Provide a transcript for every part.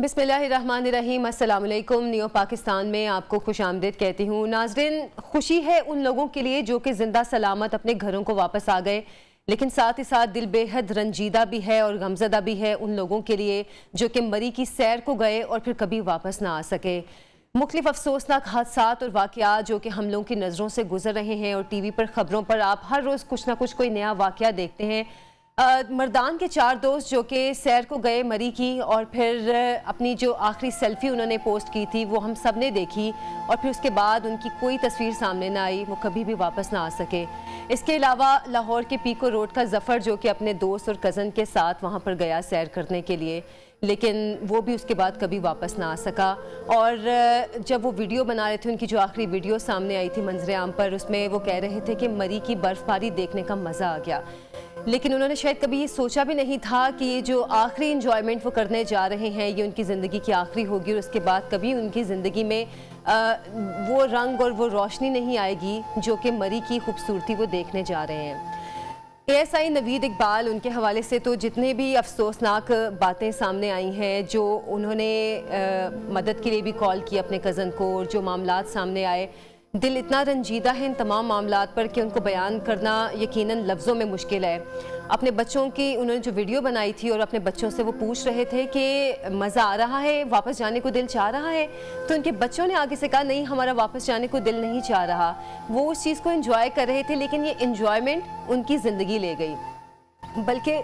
बिस्मिल्लाहिर्रहमानिर्रहीम, अस्सलाम वालेकुम। न्यू पाकिस्तान में आपको खुशामदीद कहती हूँ। नाज़रीन, खुशी है उन लोगों के लिए जो कि जिंदा सलामत अपने घरों को वापस आ गए, लेकिन साथ ही साथ दिल बेहद रंजीदा भी है और गमज़दा भी है उन लोगों के लिए जो कि मरी की सैर को गए और फिर कभी वापस ना आ सके। मुख्तलिफ अफसोसनाक हादसात और वाक़यात जो कि हम लोगों की नज़रों से गुजर रहे हैं और टीवी पर ख़बरों पर आप हर रोज़ कुछ ना कुछ कोई नया वाक़या देखते हैं। मर्दान के 4 दोस्त जो कि सैर को गए मरी की और फिर अपनी जो आखिरी सेल्फ़ी उन्होंने पोस्ट की थी वो हम सब ने देखी और फिर उसके बाद उनकी कोई तस्वीर सामने ना आई, वो कभी भी वापस ना आ सके। इसके अलावा लाहौर के पीको रोड का ज़फ़र जो कि अपने दोस्त और कज़न के साथ वहाँ पर गया सैर करने के लिए, लेकिन वो भी उसके बाद कभी वापस ना आ सका। और जब वो वीडियो बना रहे थे, उनकी जो आखिरी वीडियो सामने आई थी मंजर आम पर, उसमें वो कह रहे थे कि मरी की बर्फ़बारी देखने का मज़ा आ गया, लेकिन उन्होंने शायद कभी ये सोचा भी नहीं था कि ये जो आखिरी इंजॉयमेंट वो करने जा रहे हैं ये उनकी ज़िंदगी की आखिरी होगी और उसके बाद कभी उनकी ज़िंदगी में वो रंग और वो रोशनी नहीं आएगी जो कि मरी की खूबसूरती वो देखने जा रहे हैं। ASI नवीद इकबाल, उनके हवाले से तो जितने भी अफसोसनाक बातें सामने आई हैं, जो उन्होंने मदद के लिए भी कॉल की अपने कज़न को और जो मामलात सामने आए, दिल इतना रंजीदा है इन तमाम मामलात पर कि उनको बयान करना यकीनन लफ्ज़ों में मुश्किल है। अपने बच्चों की उन्होंने जो वीडियो बनाई थी और अपने बच्चों से वो पूछ रहे थे कि मज़ा आ रहा है, वापस जाने को दिल चाह रहा है, तो उनके बच्चों ने आगे से कहा नहीं, हमारा वापस जाने को दिल नहीं चाह रहा। वो उस चीज़ को एंजॉय कर रहे थे, लेकिन ये एंजॉयमेंट उनकी ज़िंदगी ले गई। बल्कि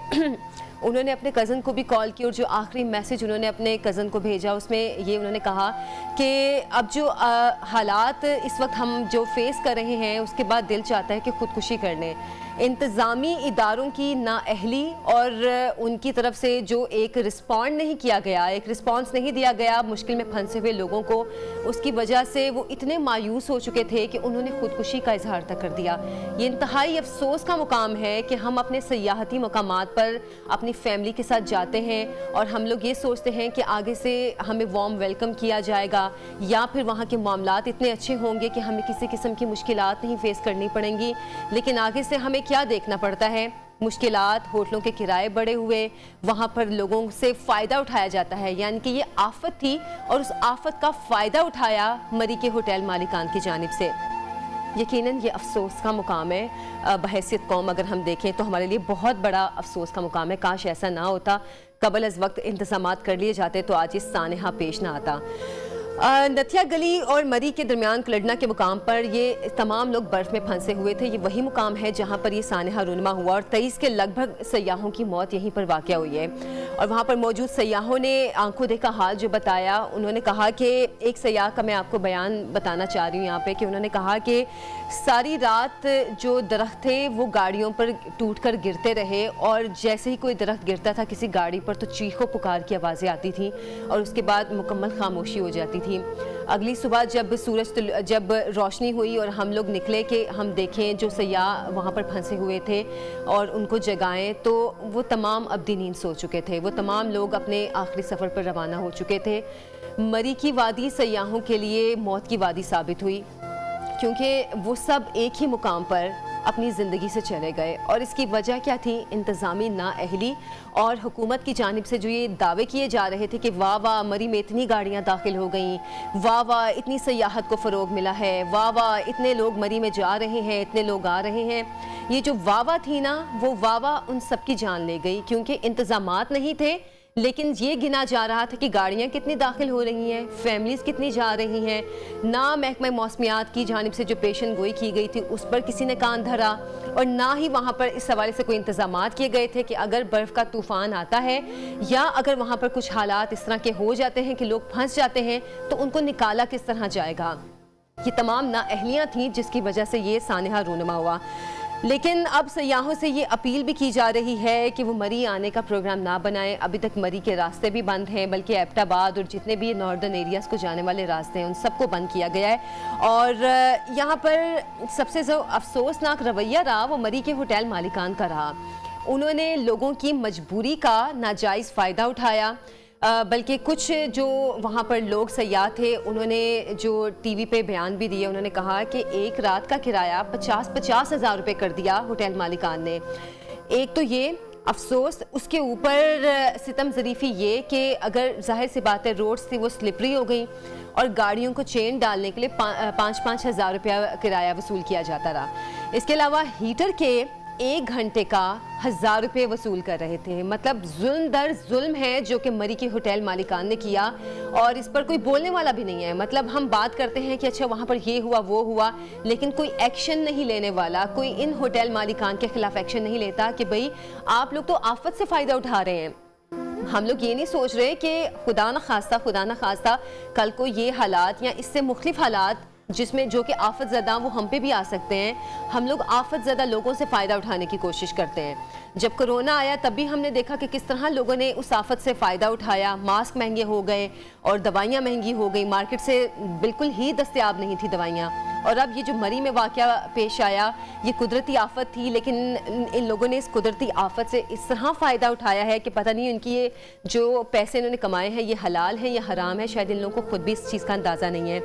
उन्होंने अपने कज़न को भी कॉल की और जो आखिरी मैसेज उन्होंने अपने कज़न को भेजा उसमें ये उन्होंने कहा कि अब जो हालात इस वक्त हम जो फेस कर रहे हैं उसके बाद दिल चाहता है कि ख़ुदकुशी कर लें। इंतज़ामी इदारों की नाअहली और उनकी तरफ से जो एक रिस्पॉन्ड नहीं किया गया, एक रिस्पॉन्स नहीं दिया गया मुश्किल में फंसे हुए लोगों को, उसकी वजह से वो इतने मायूस हो चुके थे कि उन्होंने ख़ुदकुशी का इजहार तक कर दिया। ये इंतहाई अफसोस का मुकाम है कि हम अपने सयाहती मकामात पर अपनी फैमिली के साथ जाते हैं और हम लोग ये सोचते हैं कि आगे से हमें वार्म वेलकम किया जाएगा या फिर वहाँ के मामलात इतने अच्छे होंगे कि हमें किसी किस्म की मुश्किलात नहीं फेस करनी पड़ेंगी, लेकिन आगे से हमें क्या देखना पड़ता है? मुश्किलात, होटलों के किराए बढ़े हुए, वहाँ पर लोगों से फ़ायदा उठाया जाता है। यानी कि ये आफत थी और उस आफत का फ़ायदा उठाया मरी के होटल मालिकान की जानिब से। यकीनन ये अफसोस का मुकाम है। बहैसियत कौम अगर हम देखें तो हमारे लिए बहुत बड़ा अफसोस का मुकाम है। काश ऐसा ना होता, कबल अज़ वक्त इंतज़ामात कर लिए जाते तो आज इस सानहा पेश ना आता। नथिया गली और मरी के दरमियान कलडना के मुकाम पर ये तमाम लोग बर्फ़ में फंसे हुए थे। ये वही मुकाम है जहाँ पर ये सानहा रुनमा हुआ और 23 के लगभग सयाहों की मौत यहीं पर वाक़या हुई है। और वहाँ पर मौजूद सयाहों ने आंखों देखा हाल जो बताया, उन्होंने कहा कि एक सयाह का मैं आपको बयान बताना चाह रही हूँ यहाँ पे, कि उन्होंने कहा कि सारी रात जो दरख्त थे वो गाड़ियों पर टूट कर गिरते रहे और जैसे ही कोई दरख्त गिरता था किसी गाड़ी पर तो चीखों पुकार की आवाज़ें आती थी और उसके बाद मुकम्मल खामोशी हो जाती थी। अगली सुबह जब रोशनी हुई और हम लोग निकले कि हम देखें जो सयाह वहाँ पर फंसे हुए थे और उनको जगाएं, तो वो तमाम अब्दी नींद सो चुके थे। वो तमाम लोग अपने आखिरी सफ़र पर रवाना हो चुके थे। मरी की वादी सयाहों के लिए मौत की वादी साबित हुई क्योंकि वो सब एक ही मुकाम पर अपनी ज़िंदगी से चले गए। और इसकी वजह क्या थी? इंतज़ामी नाअहली और हुकूमत की जानिब से जो ये दावे किए जा रहे थे कि वाह वाह मरी में इतनी गाड़ियाँ दाखिल हो गईं, वाह वाह इतनी सयाहत को फ़रोग मिला है, वाह वाह इतने लोग मरी में जा रहे हैं, इतने लोग आ रहे हैं। ये जो वाह वाह थी ना, वो वाह वाह उन सब की जान ले गई क्योंकि इंतज़ामात नहीं थे, लेकिन ये गिना जा रहा था कि गाड़ियाँ कितनी दाखिल हो रही हैं, फैमिलीज़ कितनी जा रही हैं। ना महकमा मौसमियात की जानिब से जो पेशन गोई की गई थी उस पर किसी ने कान धरा और ना ही वहाँ पर इस हवाले से कोई इंतज़ामात किए गए थे कि अगर बर्फ़ का तूफ़ान आता है या अगर वहाँ पर कुछ हालात इस तरह के हो जाते हैं कि लोग फंस जाते हैं तो उनको निकाला किस तरह जाएगा। ये तमाम नाअहलियाँ थीं जिसकी वजह से ये सानहा रूनमा हुआ। लेकिन अब सयाहों से ये अपील भी की जा रही है कि वो मरी आने का प्रोग्राम ना बनाएं। अभी तक मरी के रास्ते भी बंद हैं, बल्कि एबटाबाद और जितने भी नॉर्दर्न एरियाज़ को जाने वाले रास्ते हैं उन सबको बंद किया गया है। और यहाँ पर सबसे जो अफसोसनाक रवैया रहा वो मरी के होटल मालिकान का रहा। उन्होंने लोगों की मजबूरी का नाजायज़ फ़ायदा उठाया, बल्कि कुछ जो वहाँ पर लोग सयाह थे उन्होंने जो टीवी पे बयान भी दिए, उन्होंने कहा कि एक रात का किराया 50-50 हज़ार रुपये कर दिया होटल मालिकान ने। एक तो ये अफसोस उसके ऊपर सितम ज़रीफ़ी ये कि अगर जाहिर सी बात है रोड्स थी वो स्लिपरी हो गई और गाड़ियों को चेन डालने के लिए 5-5 हज़ार रुपया किराया वसूल किया जाता रहा। इसके अलावा हीटर के 1 घंटे का 1000 रुपये वसूल कर रहे थे। मतलब जुल्म दर जुल्म है जो कि मरी के होटल मालिकान ने किया और इस पर कोई बोलने वाला भी नहीं है। मतलब हम बात करते हैं कि अच्छा वहाँ पर ये हुआ वो हुआ, लेकिन कोई एक्शन नहीं लेने वाला, कोई इन होटल मालिकान के खिलाफ एक्शन नहीं लेता कि भाई आप लोग तो आफत से फ़ायदा उठा रहे हैं। हम लोग ये नहीं सोच रहे कि खुदा न खास्ता कल को ये हालात या इससे मुख्तलिफ हालात जिसमें जो कि आफत ज़दा वो हम पे भी आ सकते हैं। हम लोग आफत ज़दा लोगों से फ़ायदा उठाने की कोशिश करते हैं। जब कोरोना आया तब भी हमने देखा कि किस तरह लोगों ने उस आफत से फ़ायदा उठाया। मास्क महंगे हो गए और दवाइयाँ महंगी हो गई, मार्केट से बिल्कुल ही दस्तयाब नहीं थी दवाइयाँ। और अब ये जो मरी में वाक़या पेश आया ये कुदरती आफत थी, लेकिन इन लोगों ने इस कुदरती आफत से इस तरह फ़ायदा उठाया है कि पता नहीं उनकी ये जो पैसे इन्होंने कमाए हैं ये हलाल है या हराम है। शायद इन लोगों को खुद भी इस चीज़ का अंदाज़ा नहीं है।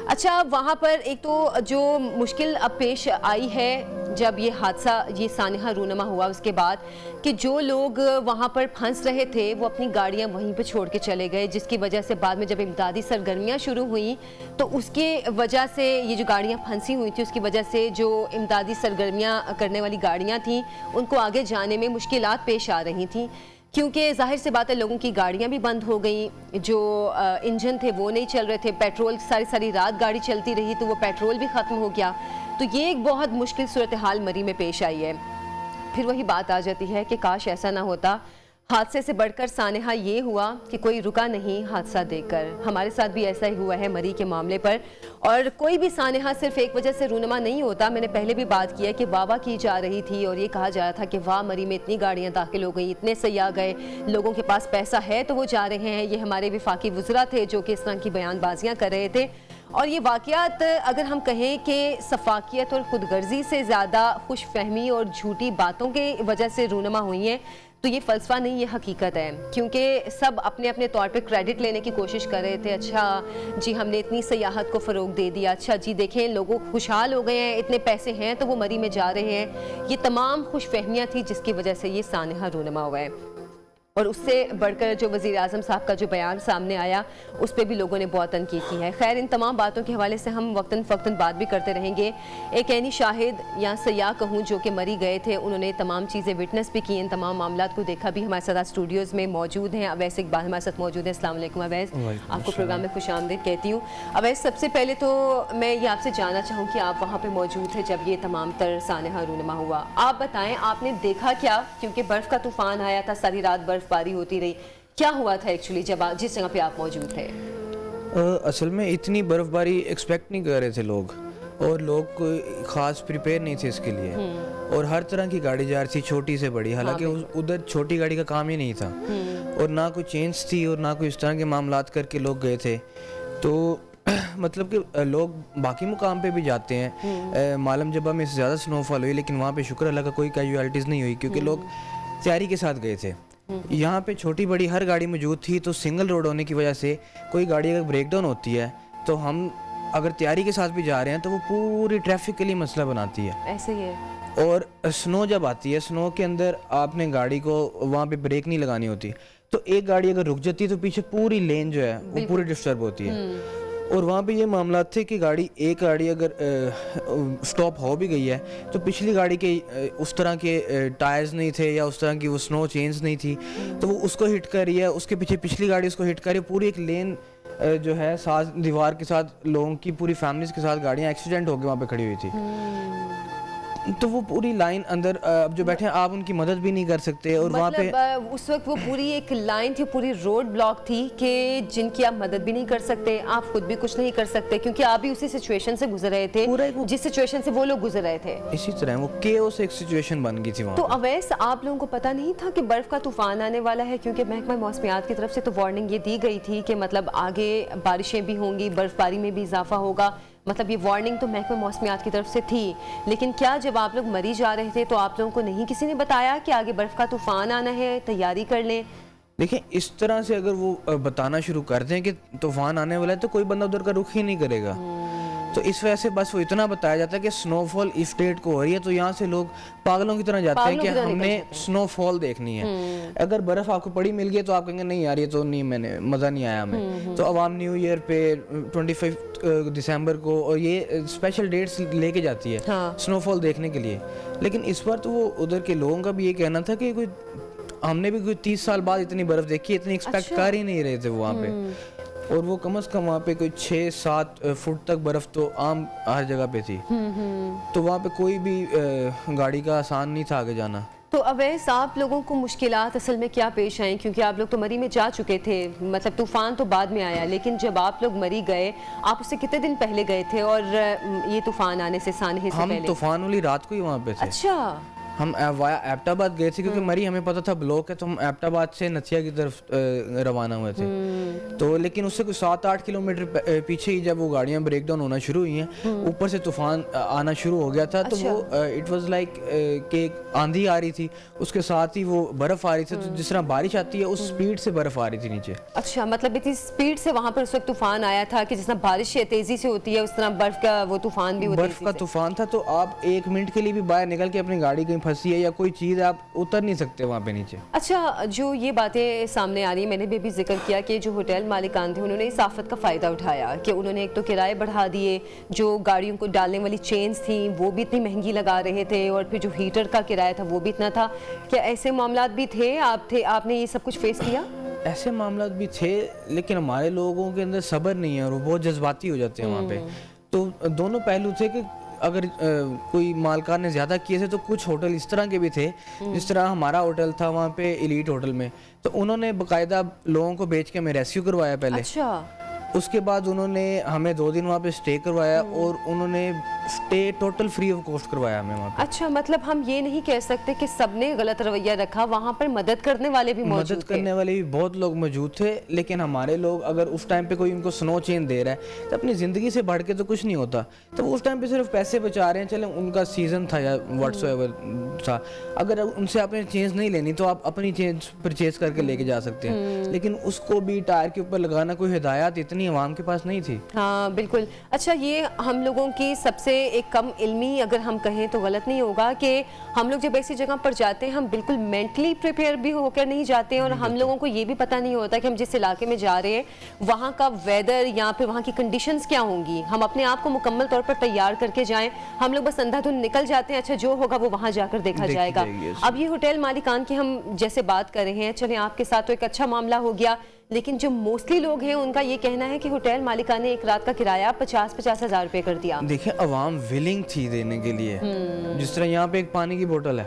अच्छा, वहाँ पर एक तो जो मुश्किल अब पेश आई है जब ये हादसा ये सानिहा रूनमा हुआ उसके बाद कि जो लोग वहाँ पर फंस रहे थे वो अपनी गाड़ियाँ वहीं पे छोड़ के चले गए, जिसकी वजह से बाद में जब इमदादी सरगर्मियाँ शुरू हुई तो उसके वजह से ये जो गाड़ियाँ फंसी हुई थी उसकी वजह से जो इमदादी सरगर्मियाँ करने वाली गाड़ियाँ थी उनको आगे जाने में मुश्किलात पेश आ रही थी, क्योंकि जाहिर सी बात है लोगों की गाड़ियां भी बंद हो गई, जो इंजन थे वो नहीं चल रहे थे, पेट्रोल सारी रात गाड़ी चलती रही तो वो पेट्रोल भी ख़त्म हो गया। तो ये एक बहुत मुश्किल सूरत हाल मरी में पेश आई है। फिर वही बात आ जाती है कि काश ऐसा ना होता। हादसे से बढ़कर सानेहा ये हुआ कि कोई रुका नहीं हादसा देखकर। हमारे साथ भी ऐसा ही हुआ है मरी के मामले पर। और कोई भी सानेहा सिर्फ एक वजह से रूनमा नहीं होता। मैंने पहले भी बात की है कि वाह की जा रही थी और ये कहा जा रहा था कि वाह मरी में इतनी गाड़ियाँ दाखिल हो गई, इतने सयाह गए, लोगों के पास पैसा है तो वो जा रहे हैं। ये हमारे वफाकी वज़रा थे जो कि इस तरह की बयानबाजियाँ कर रहे थे। और ये वाक़यात अगर हम कहें कि सफाकियत और ख़ुदगर्जी से ज़्यादा खुश फहमी और झूठी बातों के वजह से रूनमा हुई हैं तो ये फ़लसफ़ा नहीं, ये हकीकत है। क्योंकि सब अपने अपने तौर पे क्रेडिट लेने की कोशिश कर रहे थे। अच्छा जी हमने इतनी सयाहत को फ़रोग दे दिया, अच्छा जी देखें लोगों खुशहाल हो गए हैं, इतने पैसे हैं तो वो मरी में जा रहे हैं। ये तमाम खुश फहमियाँ थी जिसकी वजह से ये सानेहा रूनमा हुआ है। और उससे बढ़कर जो वज़ीर आज़म साहब का जो बयान सामने आया उस पर भी लोगों ने बहुत तनकीद की है। खैर इन तमाम बातों के हवाले से हम वक्तन फ़क्तन बात भी करते रहेंगे। एक ऐनी शाहिद या सयाह कहूँ जो कि मरी गए थे, उन्होंने तमाम चीज़ें विटनेस भी की, इन तमाम मामलात को देखा भी। हमारे साथ स्टूडियोज़ में मौजूद हैं अवैस इकबाल हमारे साथ मौजूद हैं। अस्सलाम वालेकुम अवैस, आपको प्रोग्राम में खुश आमदीद कहती हूँ। अवैस सबसे पहले तो मैं ये आपसे जानना चाहूँ कि आप वहाँ पर मौजूद थे जब ये तमाम तर सानेहा रूनमा हुआ। आप बताएँ आपने देखा क्या, क्योंकि बर्फ़ का तूफ़ान आया था, सारी रात बर्फ़बारी होती रही, क्या हुआ था एक्चुअली जब आप जिस जगह पे आप मौजूद थे? असल में इतनी बर्फ़बारी एक्सपेक्ट नहीं कर रहे थे लोग, और लोग कोई ख़ास प्रिपेयर नहीं थे इसके लिए। और हर तरह की गाड़ी जा रही थी, छोटी से बड़ी। हालांकि उधर छोटी गाड़ी का काम ही नहीं था और ना कोई चेंज थी और ना कोई इस तरह के मामलात करके लोग गए थे। तो मतलब कि लोग बाकी मुकाम पे भी जाते हैं। मालम जबा में ज़्यादा स्नोफॉल हुई लेकिन वहाँ पे शुक्र अल्लाह का कोई कैजुअलिटीज़ नहीं हुई क्योंकि लोग तैयारी के साथ गए थे। यहाँ पे छोटी बड़ी हर गाड़ी मौजूद थी, तो सिंगल रोड होने की वजह से कोई गाड़ी अगर ब्रेक डाउन होती है तो हम अगर तैयारी के साथ भी जा रहे हैं तो वो पूरी ट्रैफिक के लिए मसला बनाती है। ऐसे ही है। और स्नो जब आती है, स्नो के अंदर आपने गाड़ी को वहाँ पे ब्रेक नहीं लगानी होती, तो एक गाड़ी अगर रुक जाती है तो पीछे पूरी लेन जो है वो पूरी डिस्टर्ब होती है। और वहाँ पे ये मामला थे कि एक गाड़ी अगर स्टॉप हो भी गई है तो पिछली गाड़ी के उस तरह के टायर्स नहीं थे या उस तरह की वो स्नो चेंज नहीं थी, तो वो उसको हिट कर रही है, उसके पीछे पिछली गाड़ी उसको हिट कर रही है। पूरी एक लेन जो है साथ दीवार के साथ लोगों की पूरी फैमिलीज के साथ गाड़ियाँ एक्सीडेंट हो गई वहाँ पे खड़ी हुई थी। तो वो पूरी लाइन अंदर अब जो बैठे हैं आप उनकी मदद भी नहीं कर सकते। और वहाँ पे उस वक्त वो पूरी एक लाइन थी, पूरी रोड ब्लॉक थी कि जिनकी आप मदद भी नहीं कर सकते, आप खुद भी कुछ नहीं कर सकते क्योंकि आप भी उसी सिचुएशन से गुजर रहे थे जिस सिचुएशन से वो लोग गुजर रहे थे। इसी तरह वो केओस एक सिचुएशन बन गई थी वहाँ। तो अवैस आप लोगों को पता नहीं था कि बर्फ का तूफान आने वाला है? क्योंकि महकमा मौसमियात की तरफ से तो वार्निंग ये दी गई थी कि मतलब आगे बारिशें भी होंगी, बर्फबारी में भी इजाफा होगा। मतलब ये वार्निंग तो महकमा मौसमियात की तरफ से थी, लेकिन क्या जब आप लोग मरी जा रहे थे तो आप लोगों को नहीं किसी ने बताया कि आगे बर्फ़ का तूफ़ान आना है, तैयारी कर लें? देखिए इस तरह से अगर वो बताना शुरू कर दें कि तूफ़ान आने वाला है तो कोई बंदा उधर का रुख ही नहीं करेगा। तो इस वजह से बस वो इतना बताया जाता है कि स्नोफॉल इस डेट को हो रही है, तो यहाँ से लोग पागलों की तरह जाते हैं कि हमने स्नोफॉल देखनी है। अगर बर्फ आपको पड़ी मिल गई तो आप कहेंगे नहीं यार ये तो नहीं, मैंने मजा नहीं आया हमें। तो अवाम न्यू ईयर पे 25 दिसंबर को और ये स्पेशल डेट्स लेके जाती है स्नोफॉल देखने के लिए। लेकिन इस बार तो वो उधर के लोगों का भी ये कहना था कि कोई हमने भी कोई 30 साल बाद इतनी बर्फ देखी, इतनी एक्सपेक्ट कर ही नहीं रहे थे वो वहाँ पे। और वो कम से कम वहाँ पे कोई 6-7 फुट तक बर्फ तो आम हर जगह पे थी। तो वहाँ पे कोई भी गाड़ी का आसान नहीं था आगे जाना। तो अवैस आप लोगों को मुश्किलात असल में क्या पेश आई, क्योंकि आप लोग तो मरी में जा चुके थे, मतलब तूफान तो बाद में आया, लेकिन जब आप लोग मरी गए आप उससे कितने दिन पहले गए थे और ये तूफान आने से सानहे से पहले? हम तूफान वाली रात को ही वहाँ पे थे। अच्छा। हम वाया एबटाबाद गए थे क्योंकि मरी हमें पता था ब्लॉक है, तो हम एबटाबाद से नथिया की तरफ रवाना हुए थे। तो लेकिन उससे कुछ 7-8 किलोमीटर पीछे ही जब वो गाड़ियाँ ब्रेक डाउन होना शुरू हुई हैं, ऊपर से तूफान आना शुरू हो गया था। तो वो इट वाज लाइक कि आंधी आ रही थी, उसके साथ ही वो बर्फ आ रही थी। तो जिस तरह बारिश आती है उस स्पीड से बर्फ आ रही थी नीचे। अच्छा, मतलब इतनी स्पीड से वहाँ पर उस वक्त तूफान आया था कि जिस तरह बारिश तेजी से होती है उस तरह बर्फ का वो तूफान भी, बर्फ का तूफान था। तो आप 1 मिनट के लिए भी बाहर निकल के अपनी गाड़ी कहीं फंसी है या कोई चीज आप उतर नहीं सकते वहाँ पे नीचे। अच्छा, जो ये बातें सामने आ रही है, मैंने भी जिक्र किया कि जो होटल मालिकान थे उन्होंने इस आफत का फ़ायदा उठाया कि उन्होंने एक तो किराए बढ़ा दिए, जो गाड़ियों को डालने वाली चेन्स थी वो भी इतनी महंगी लगा रहे थे, और फिर जो हीटर का किराया था वो भी इतना था। क्या ऐसे मामलात भी थे? आपने ये सब कुछ फेस किया? ऐसे मामलात भी थे, लेकिन हमारे लोगों के अंदर सब्र नहीं है और वो बहुत जज्बाती हो जाते हैं वहाँ पे। तो दोनों पहलू थे कि अगर कोई मालकान ने ज़्यादा किए थे, तो कुछ होटल इस तरह के भी थे, जिस तरह हमारा होटल था वहाँ पे एलीट होटल में, तो उन्होंने बाकायदा लोगों को बेच के हमें रेस्क्यू करवाया पहले। अच्छा। उसके बाद उन्होंने हमें 2 दिन वहाँ पे स्टे करवाया और उन्होंने stay total free of cost करवाया हमें वहाँ पे। अच्छा, मतलब हम ये नहीं कह सकते कि सबने गलत रवैया रखा, वहाँ पर मदद करने वाले भी मौजूद थे। मदद करने वाले भी बहुत लोग मौजूद थे, लेकिन हमारे लोग अगर उस टाइम पे कोई उनको स्नो चेन दे रहा है तो अपनी ज़िंदगी से बढ़ के तो कुछ नहीं होता। तो वो उस टाइम पे सिर्फ पैसे बचा रहे हैं, चले उनका सीज़न था या व्हाट्सएवर था। अगर उनसे आपने चेंज नहीं लेनी तो आप अपनी चेंज परचेज करके लेके जा सकते हैं, लेकिन उसको भी टायर के ऊपर लगाना कोई हिदायत इतनी आवाम के पास नहीं थी। हाँ बिल्कुल। अच्छा, ये हम लोगों की सबसे एक कम इल्मी अगर हम कहें तो गलत नहीं होगा कि हम लोग जब ऐसी जगह पर जाते हैं हम बिल्कुल मेंटली प्रिपेयर भी होकर नहीं जाते हैं, और हम लोगों को ये भी पता नहीं होता कि हम जिस इलाके में जा रहे हैं वहाँ का वेदर या फिर वहाँ की कंडीशंस क्या होंगी। हम अपने आप को मुकम्मल तौर पर तैयार करके जाएं, हम लोग बस अंधाधुंध निकल जाते हैं, अच्छा जो होगा वो वहाँ जाकर देखा जाएगा। अब ये होटल मालिकान की हम जैसे बात कर रहे हैं, चले आपके साथ तो एक अच्छा मामला हो गया, लेकिन जो मोस्टली लोग हैं उनका ये कहना है कि होटल मालिका ने एक रात का किराया 50-50 हज़ार रुपए कर दिया। देखिए, अवाम विलिंग थी देने के लिए। जिस तरह यहाँ पे एक पानी की बोतल है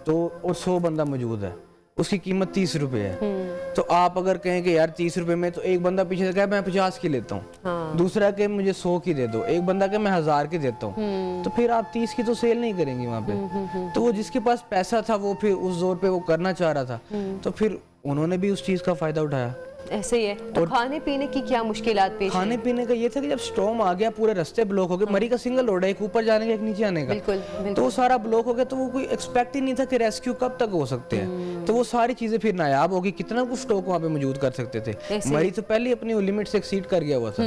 तो और 100 बंदा मौजूद है, उसकी कीमत 30 रुपए है। तो आप अगर कहें कि यार 30 रुपए में, तो एक बंदा पीछे से कहे मैं 50 की लेता हूँ, दूसरा के मुझे 100 की दे दो, एक बंदा के मैं 1000 की देता हूँ, तो फिर आप 30 की तो सेल नहीं करेंगे वहाँ पे। तो वो जिसके पास पैसा था वो फिर उस जोर पे वो करना चाह रहा था, तो फिर उन्होंने भी उस चीज का फायदा उठाया। ऐसे ही है। तो खाने पीने की क्या मुश्किलात पेश हैं? खाने पीने का ये था कि जब स्टॉर्म आ गया पूरे रास्ते ब्लॉक हो गए। मरी का सिंगल रोड है, एक ऊपर जाने का एक नीचे आने का। बिल्कुल, बिल्कुल। तो वो सारा ब्लॉक हो गया, तो वो कोई एक्सपेक्ट ही नहीं था कि रेस्क्यू कब तक हो सकते हैं। तो वो सारी चीजें फिर नायाब होगी, कितना कुछ स्टॉक वहाँ पे मौजूद कर सकते थे। मरी तो पहले अपनी लिमिट से एक्सीड कर गया हुआ था।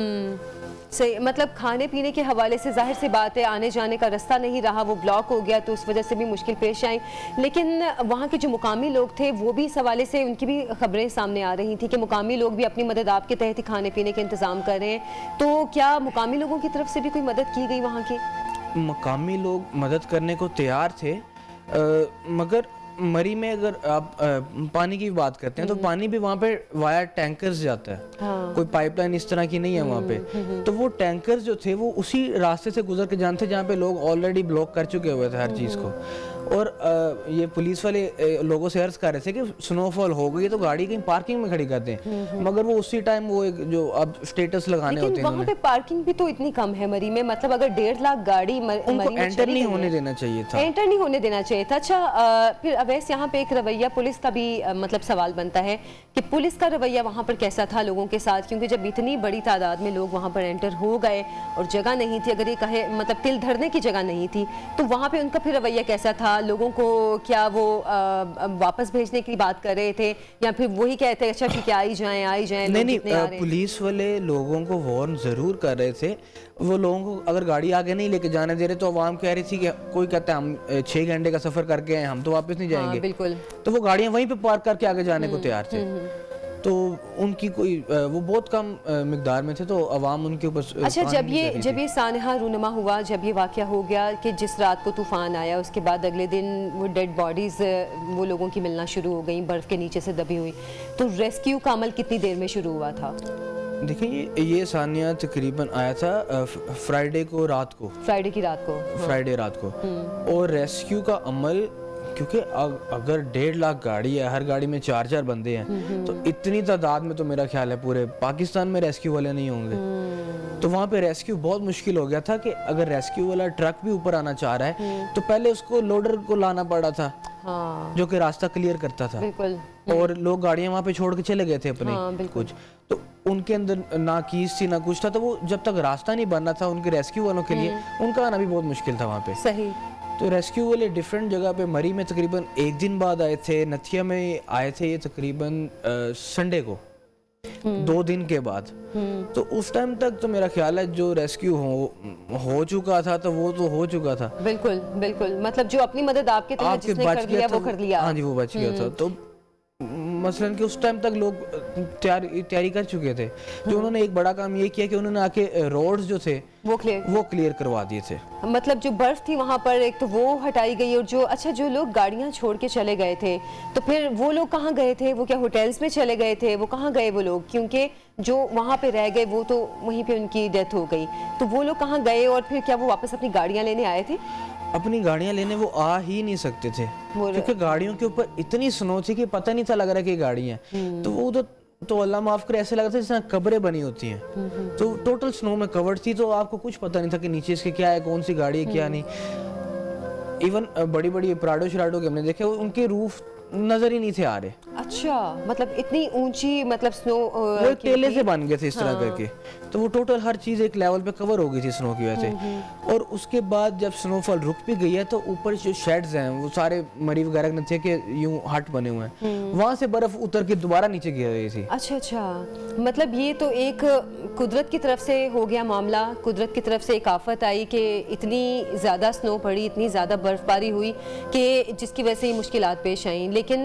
सही, मतलब खाने पीने के हवाले से जाहिर सी बात है आने जाने का रास्ता नहीं रहा, वो ब्लॉक हो गया, तो उस वजह से भी मुश्किल पेश आई। लेकिन वहाँ के जो मुकामी लोग थे वो भी इस हवाले से उनकी भी खबरें सामने आ रही थी कि मुकामी लोग भी अपनी मदद आपके तहत ही खाने पीने के इंतज़ाम कर रहे हैं। तो क्या मुकामी लोगों की तरफ से भी कोई मदद की गई वहाँ की? मुकामी लोग मदद करने को तैयार थे, मगर मरी में अगर आप पानी की बात करते हैं तो पानी भी वहाँ पे वाया टैंकर्स जाता है। हाँ। कोई पाइपलाइन इस तरह की नहीं है वहाँ पे। तो वो टैंकर्स जो थे वो उसी रास्ते से गुजर के जानते जहाँ पे लोग ऑलरेडी ब्लॉक कर चुके हुए थे हर चीज़ को। और ये पुलिस वाले लोगों से अर्ज कर रहे थे कि स्नोफॉल हो गई तो गाड़ी कहीं पार्किंग में खड़ी कर दें, मगर वो उसी टाइम वो एक जो अब स्टेटस लगाने होते हैं वहाँ पे पार्किंग भी तो इतनी कम है मरी में, मतलब अगर 1.5 लाख गाड़ी उनको एंटर नहीं होने देना चाहिए था। एंटर नहीं होने देना चाहिए था। अच्छा, फिर अवैस यहाँ पे एक रवैया पुलिस का भी मतलब सवाल बनता है कि पुलिस का रवैया वहाँ पर कैसा था लोगों के साथ, क्योंकि जब इतनी बड़ी तादाद में लोग वहाँ पर एंटर हो गए और जगह नहीं थी, अगर ये कहे मतलब तिल धरने की जगह नहीं थी, तो वहाँ पे उनका फिर रवैया कैसा था? लोगों को क्या वो वापस भेजने की बात कर रहे थे या फिर वही कहते हैं अच्छा ठीक है आई जाएं? नहीं, पुलिस वाले लोगों को वार्न जरूर कर रहे थे वो लोगों को अगर गाड़ी आगे नहीं लेके जाने दे रहे तो अवाम कह रही थी कि कोई कहता है हम 6 घंटे का सफ़र करके आए, हम तो वापस नहीं जाएंगे। बिल्कुल। तो वो गाड़ियाँ वहीं पे पार्क करके आगे जाने को तैयार थे। तो उनकी कोई वो बहुत कम मिकदार में थे, तो अवाम उनके ऊपर। अच्छा, जब ये सानहा रूनमा हुआ, जब ये वाक़या हो गया कि जिस रात को तूफ़ान आया, उसके बाद अगले दिन वो डेड बॉडीज़ वो लोगों की मिलना शुरू हो गई, बर्फ़ के नीचे से दबी हुई, तो रेस्क्यू का अमल कितनी देर में शुरू हुआ था? देखिए ये सानिया तकरीबन आया था फ्राइडे रात को, फ्राइडे रात को। और रेस्क्यू का अमल, क्योंकि अगर 1.5 लाख गाड़ी है, हर गाड़ी में 4-4 बंदे हैं, तो इतनी तादाद में तो मेरा ख्याल है पूरे पाकिस्तान में रेस्क्यू वाले नहीं होंगे। तो वहाँ पे रेस्क्यू बहुत मुश्किल हो गया था कि अगर रेस्क्यू वाला ट्रक भी ऊपर आना चाह रहा है तो पहले उसको लोडर को लाना पड़ा था, जो कि रास्ता क्लियर करता था। बिल्कुल। और लोग गाड़ियाँ वहाँ पे छोड़ के चले गए थे अपने कुछ, तो उनके अंदर ना कीज थी ना कुछ था, तो वो जब तक रास्ता नहीं बनना था उनके रेस्क्यू वालों के लिए, उनका आना भी बहुत मुश्किल था वहाँ पे। सही। तो रेस्क्यू वाले डिफरेंट जगह पे, मरी में तकरीबन 1 दिन बाद आए थे, नथिया में आए थे ये तकरीबन संडे को, 2 दिन के बाद। तो उस टाइम तक तो मेरा ख्याल है जो रेस्क्यू हो चुका था तो वो तो हो चुका था। बिल्कुल बिल्कुल, मतलब जो अपनी मदद आपके तहत जिसने कर लिया वो कर लिया। हाँ जी, वो बच गया था। तो मसलन कि उस टाइम तक लोग तैयारी कर चुके थे। जो उन्होंने एक बड़ा काम ये किया कि उन्होंने आके रोड्स जो थे वो क्लियर करवा दिए थे। मतलब जो बर्फ थी वहाँ पर एक तो वो हटाई गई, और जो लोग गाड़ियाँ छोड़ के चले गए थे, तो फिर वो लोग कहाँ गए थे? वो क्या होटल्स में चले गए थे? वो कहाँ गए वो लोग? क्योंकि जो वहाँ पे रह गए वो तो वहीं पे उनकी डेथ हो गई, तो वो लोग कहाँ गए? और फिर क्या वो वापस अपनी गाड़ियाँ लेने आए थे? अपनी गाड़ियाँ लेने वो आ ही नहीं सकते थे, क्योंकि गाड़ियों के ऊपर इतनी स्नो थी कि पता नहीं था लग रहा कि गाड़ी है। तो वो तो अल्लाह माफ करे, ऐसे लग रहा था जैसे कब्रें बनी होती हैं। तो टोटल स्नो में कवर्ड थी, तो आपको कुछ पता नहीं था कि नीचे इसके क्या है, कौन सी गाड़ी है क्या नहीं। इवन बड़ी बड़ी प्राडो शराडो के हमने देखे, उनके रूफ नजर ही नहीं थे आ रहे। अच्छा, मतलब इतनी ऊंची, मतलब स्नो वो टेले से बन गए थे इस तरह करके, तो वो टोटल हर चीज एक लेवल पे कवर हो गई थी स्नो की वजह से। और उसके बाद जब स्नोफॉल रुक भी गई है तो ऊपर जो शेड्स हैं वो सारे मरी वगैरह न थे कि यूं हट बने हुए हैं, वहां से बर्फ उतर के दोबारा नीचे गिर रही थी। अच्छा, मतलब ये तो एक कुदरत की तरफ से हो गया मामला, कुदरत की तरफ से एक आफत आई कि इतनी ज्यादा स्नो पड़ी, इतनी ज्यादा बर्फबारी हुई कि जिसकी वजह से ये मुश्किलात पेश आई। लेकिन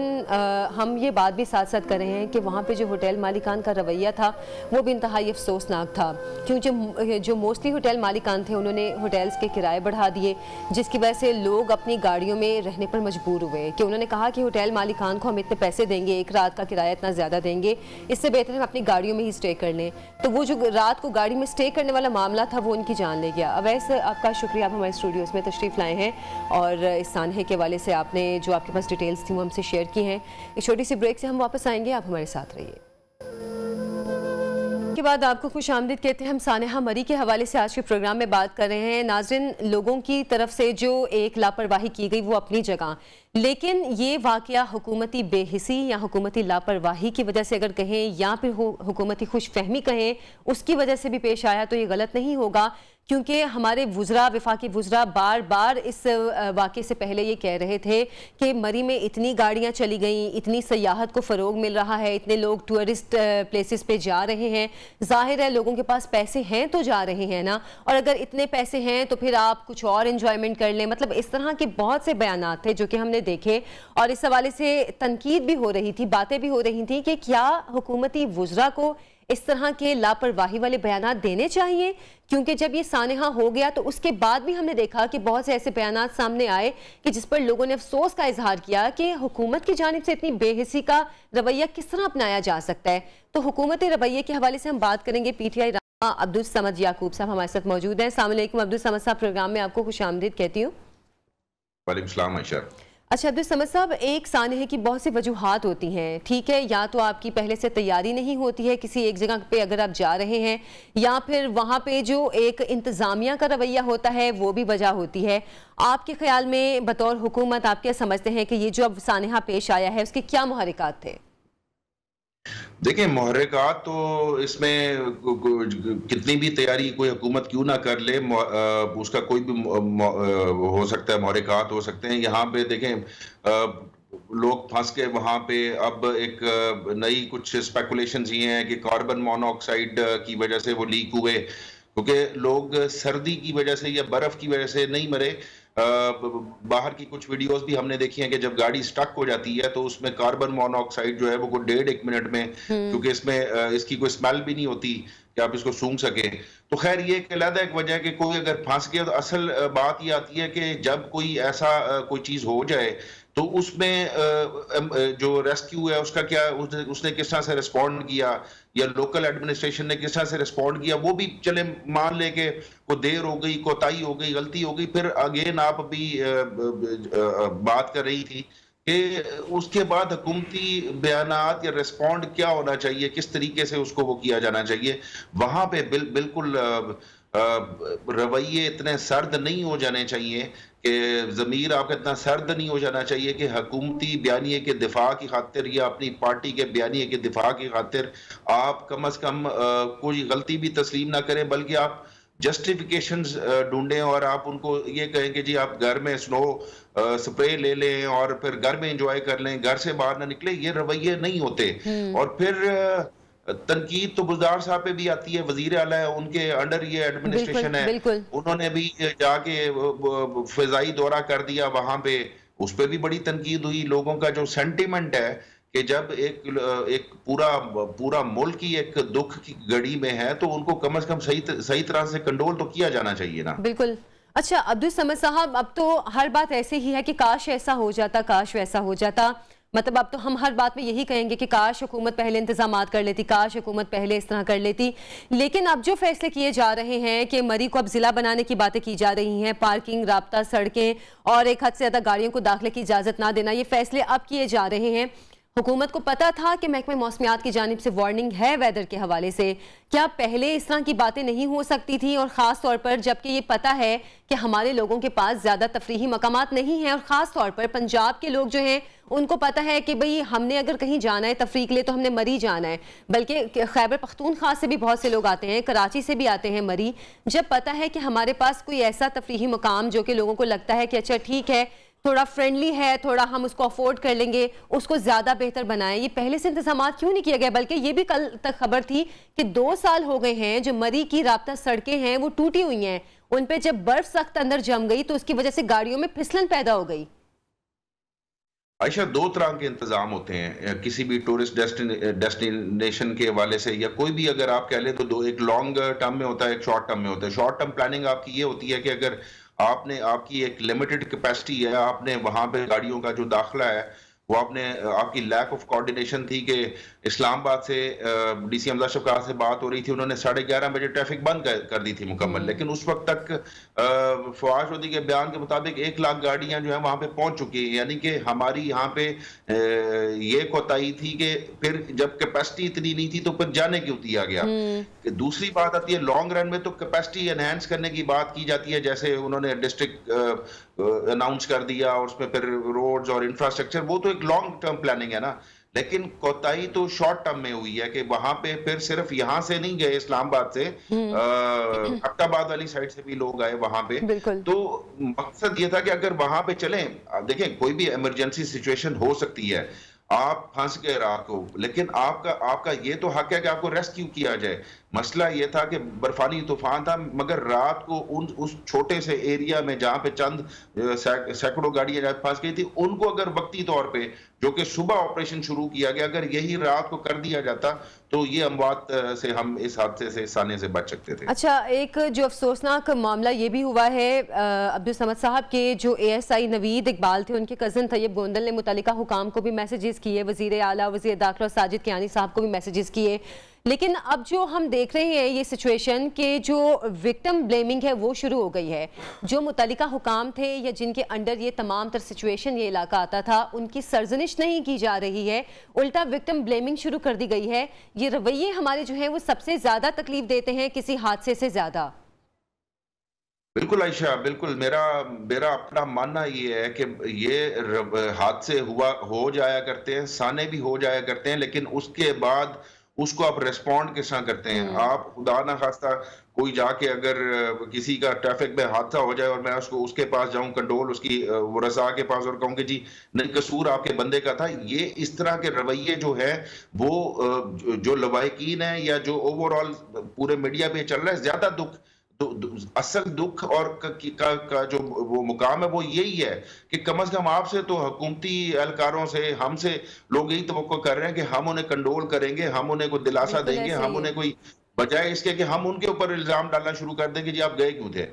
हम ये बात भी साथ साथ कर रहे हैं कि वहाँ पे जो होटल मालिकान का रवैया था वो भी इंतहाई अफसोसनाक था, क्योंकि जो मोस्टली होटल मालिकान थे उन्होंने होटल्स के किराए बढ़ा दिए, जिसकी वजह से लोग अपनी गाड़ियों में रहने पर मजबूर हुए। कि उन्होंने कहा कि होटल मालिकान को हम इतने पैसे देंगे, एक रात का किराया इतना ज़्यादा देंगे, इससे बेहतर हम अपनी गाड़ियों में ही स्टे कर लें। तो वो जो रात को गाड़ी में स्टे करने वाला मामला था वो उनकी जान ले गया। अवैस, आपका शुक्रिया, आप हमारे स्टूडियोज़ में तशरीफ़ लाए हैं और इस सानहे के हवाले से आपने जो आपके पास डिटेल्स थी वो हमसे शेयर की हैं। एक छोटी सी ब्रेक से हम वापस आएंगे, आप हमारे साथ रहिए। के बाद आपको खुश आमदीद कहते हैं। हम सानहा मरी के हवाले से आज के प्रोग्राम में बात कर रहे हैं। नाज़रीन, लोगों की तरफ से जो एक लापरवाही की गई वो अपनी जगह, लेकिन ये वाक़या हुकूमती बेहिसी या हुकूमती लापरवाही की वजह से अगर कहें या फिर हुकूमती खुशफहमी कहें, उसकी वजह से भी पेश आया तो ये गलत नहीं होगा, क्योंकि हमारे वुज़रा, वफाकी वुज़रा बार बार इस वाक़े से पहले ये कह रहे थे कि मरी में इतनी गाड़ियाँ चली गई, इतनी सयाहत को फ़रोग मिल रहा है, इतने लोग टूरिस्ट प्लेसेस पे जा रहे हैं, ज़ाहिर है लोगों के पास पैसे हैं तो जा रहे हैं ना, और अगर इतने पैसे हैं तो फिर आप कुछ और इन्जॉयमेंट कर लें। मतलब इस तरह के बहुत से बयानात थे जो कि हमने देखे, और इस हवाले से तनकीद भी हो रही थी, बातें भी हो रही थी कि क्या हुकूमती वुज़रा को इस तरह के लापरवाही वाले बयानात देने चाहिए, क्योंकि जब ये सानहा हो गया तो उसके बाद भी हमने देखा कि बहुत से ऐसे बयानात सामने आए कि जिस पर लोगों ने अफसोस का इजहार किया कि हुकूमत की जानिब से इतनी बेहिसी का रवैया किस तरह अपनाया जा सकता है। तो हुकूमती रवैये के हवाले से हम बात करेंगे। PTI रहनुमा अब्दुल समद याकूब साहब हमारे साथ मौजूद हैं। अस्सलाम वालेकुम अब्दुल समद साहब, प्रोग्राम में आपको खुशामदीद कहती हूँ। वालेकुम सलाम आयशा। अच्छा अब्दुल समद साहब, एक सानहे की बहुत सी वजूहात होती हैं, ठीक है, या तो आपकी पहले से तैयारी नहीं होती है किसी एक जगह पे अगर आप जा रहे हैं, या फिर वहाँ पे जो एक इंतज़ामिया का रवैया होता है वो भी वजह होती है। आपके ख्याल में बतौर हुकूमत आप क्या समझते हैं कि ये जो अब सानहा पेश आया है उसके क्या मुहर्रिकात थे? देखिए, मुहर्रिकात तो इसमें कितनी भी तैयारी कोई हुकूमत क्यों ना कर ले, उसका कोई भी हो सकता है, मुहर्रिकात हो सकते हैं। यहाँ पे देखें, लोग फंस के वहाँ पे अब एक नई कुछ स्पेकुलेशंस ये हैं कि कार्बन मोनोऑक्साइड की वजह से वो लीक हुए, क्योंकि लोग सर्दी की वजह से या बर्फ की वजह से नहीं मरे। बाहर की कुछ वीडियोस भी हमने देखी हैं कि जब गाड़ी स्टक हो जाती है तो उसमें कार्बन मोनोऑक्साइड जो है वो कोई 1.5 मिनट में, क्योंकि इसमें इसकी कोई स्मेल भी नहीं होती कि आप इसको सूंघ सके। तो खैर ये एक अलग एक वजह है कि कोई अगर फंस गया, तो असल बात ये आती है कि जब कोई ऐसा कोई चीज हो जाए तो उसमें जो रेस्क्यू है उसका क्या, उसने किस तरह से रिस्पॉन्ड किया या लोकल एडमिनिस्ट्रेशन ने किस तरह से रिस्पॉन्ड किया, वो भी चले मान ले के को देर हो गई, कोताही हो गई, गलती हो गई। फिर अगेन आप अभी बात कर रही थी कि उसके बाद हुकूमती बयानात या रिस्पॉन्ड क्या होना चाहिए, किस तरीके से उसको वो किया जाना चाहिए। वहां पे बिल्कुल रवैये इतने सर्द नहीं हो जाने चाहिए कि ज़मीर आपका इतना सर्द नहीं हो जाना चाहिए कि हुकूमती बयानिए के दिफा की खातिर या अपनी पार्टी के बयानिए के दिफा की खातिर आप कम अज कम कोई गलती भी तस्लीम ना करें, बल्कि आप जस्टिफिकेशंस ढूंढें और आप उनको ये कहें कि जी आप घर में स्नो स्प्रे ले लें और फिर घर में एंजॉय कर लें, घर से बाहर ना निकले। ये रवैये नहीं होते। और फिर तनकीद तो बुज़दार साहब पे भी आती है, वजीर आला है, उनके अंडर ये एडमिनिस्ट्रेशन है, उन्होंने भी जाके फिजाई दौरा कर दिया वहां पे, उस पे भी बड़ी तनकीद हुई। लोगों का जो सेंटिमेंट है कि जब एक पूरा मुल्क ही एक दुख की घड़ी में है तो उनको कम से कम सही तरह से कंट्रोल तो किया जाना चाहिए ना। बिल्कुल। अच्छा अब्दुल समद साहब, अब तो हर बात ऐसे ही है कि काश ऐसा हो जाता, काश वैसा हो जाता। मतलब अब तो हम हर बात में यही कहेंगे कि काश हुकूमत पहले इंतजामात कर लेती, काश हुकूमत पहले इस तरह कर लेती। लेकिन अब जो फैसले किए जा रहे हैं कि मरी को अब जिला बनाने की बातें की जा रही हैं, पार्किंग, राब्ता, सड़कें और एक हद से ज़्यादा गाड़ियों को दाखिले की इजाज़त ना देना, ये फैसले अब किए जा रहे हैं। हुकूमत को पता था कि महकमे मौसमियात की जानिब से वार्निंग है वेदर के हवाले से, क्या पहले इस तरह की बातें नहीं हो सकती थी? और ख़ास तौर पर जबकि ये पता है कि हमारे लोगों के पास ज़्यादा तफरीही मकामात नहीं हैं, और ख़ास तौर पर पंजाब के लोग जो हैं उनको पता है कि भाई हमने अगर कहीं जाना है तफरीक ले तो हमने मरी जाना है, बल्कि खैबर पख्तूनख्वा से भी बहुत से लोग आते हैं, कराची से भी आते हैं मरी। जब पता है कि हमारे पास कोई ऐसा तफरीही मकाम जो कि लोगों को लगता है कि अच्छा ठीक है, थोड़ा फ्रेंडली है, थोड़ा हम उसको अफोर्ड कर लेंगे, उसको ज़्यादा बेहतर बनाएं, ये पहले से इंतजाम क्यों नहीं किया गया? बल्कि ये भी कल तक खबर थी कि 2 साल हो गए हैं जो मरी की राब्ता सड़कें हैं वो टूटी हुई हैं, उन पे जब बर्फ सख्त अंदर जम गई तो उसकी वजह से गाड़ियों में फिसलन पैदा हो गई। आयशा, 2 तरह के इंतजाम होते हैं किसी भी टूरिस्ट डेस्टिनेशन के हवाले से, या कोई भी अगर आप कह लें तो दो, एक लॉन्ग टर्म में होता है, एक शॉर्ट टर्म में होता है। शॉर्ट टर्म प्लानिंग आपकी ये होती है कि अगर आपकी एक लिमिटेड कैपेसिटी है, आपने वहां पे गाड़ियों का जो दाखिला है वो आपकी लैक ऑफ कोऑर्डिनेशन थी कि इस्लामाबाद से डीसी हमजा अशरफ खान से बात हो रही थी, उन्होंने 11:30 बजे ट्रैफिक बंद कर दी थी मुकम्मल, लेकिन उस वक्त तक फवाद चौधरी के बयान के मुताबिक 1 लाख गाड़ियां जो है वहां पे पहुंच चुकी हैं। यानी कि हमारी यहाँ पे ये कोताही थी कि फिर जब कैपेसिटी इतनी नहीं थी तो फिर जाने क्यों दिया गया। दूसरी बात आती है लॉन्ग रन में, तो कैपेसिटी एनहांस करने की बात की जाती है, जैसे उन्होंने डिस्ट्रिक्ट अनाउंस कर दिया और उसमें फिर रोड्स और इंफ्रास्ट्रक्चर, वो तो एक लॉन्ग टर्म प्लानिंग है ना। लेकिन कोताही तो शॉर्ट टर्म में हुई है कि वहां पे फिर सिर्फ यहां से नहीं गए, इस्लामाबाद से अब्टाबाद वाली साइड से भी लोग आए वहां पे। तो मकसद ये था कि अगर वहां पे चलें, देखें कोई भी इमरजेंसी सिचुएशन हो सकती है, आप फंस गए रात को, लेकिन आपका ये तो हक है कि आपको रेस्क्यू किया जाए। मसला ये था कि बर्फानी तूफान था, मगर रात को उस छोटे से एरिया में जहां पे चंद सैकड़ों गाड़ियां फंस गई थी, उनको अगर वक्ती तौर पे जो कि सुबह ऑपरेशन शुरू किया गया, अगर यही रात को कर दिया जाता तो ये अमवात से हम इस हादसे से आने से बच सकते थे। अच्छा, एक जो अफसोसनाक मामला ये भी हुआ है अब्दुल समद साहब के जो ASI नवीद इकबाल थे, उनके कज़न तैयब गोंदल ने मुतल्लिका हुकाम को भी मैसेजेस किए, वज़ीर आला, वज़ीर दाखिला साजिद कियानी साहब को भी मैसेजेस किए। लेकिन अब जो हम देख रहे हैं ये सिचुएशन के जो विक्टिम ब्लेमिंग है वो शुरू हो गई है। जो मुतल्लिका हुकाम थे या जिनके अंडर ये तमाम तर सिचुएशन ये इलाका आता था, उनकी सरजनिश नहीं की जा रही है, उल्टा विक्टिम ब्लेमिंग शुरू कर दी गई है। ये रवैये हमारे जो है वो सबसे ज्यादा तकलीफ देते हैं किसी हादसे से ज्यादा। बिल्कुल आयशा, बिल्कुल मेरा अपना मानना ये है कि ये हादसे हो जाया करते हैं, साने भी हो जाया करते हैं, लेकिन उसके बाद उसको आप रेस्पॉन्ड किस तरह करते हैं। आप खुदा ना खास्ता कोई जाके अगर किसी का ट्रैफिक में हादसा हो जाए और मैं उसके पास जाऊं, कंट्रोल उसकी वो रजा के पास, और कहूं कि जी नहीं, कसूर आपके बंदे का था, ये इस तरह के रवैये जो है वो जो लवाहिकीन है या जो ओवरऑल पूरे मीडिया पे चल रहा है, ज्यादा दुख असल दुख और का जो वो मुकाम है वो यही है कि कम से कम आपसे तो हुकूमती एहलकारों से, हमसे लोग यही तवक्को कर रहे हैं कि हम उन्हें कंट्रोल करेंगे, हम उन्हें कोई दिलासा देंगे, हम उन्हें कोई, बजाय इसके कि हम उनके ऊपर इल्जाम डालना शुरू कर दें कि जी आप गए क्यों थे।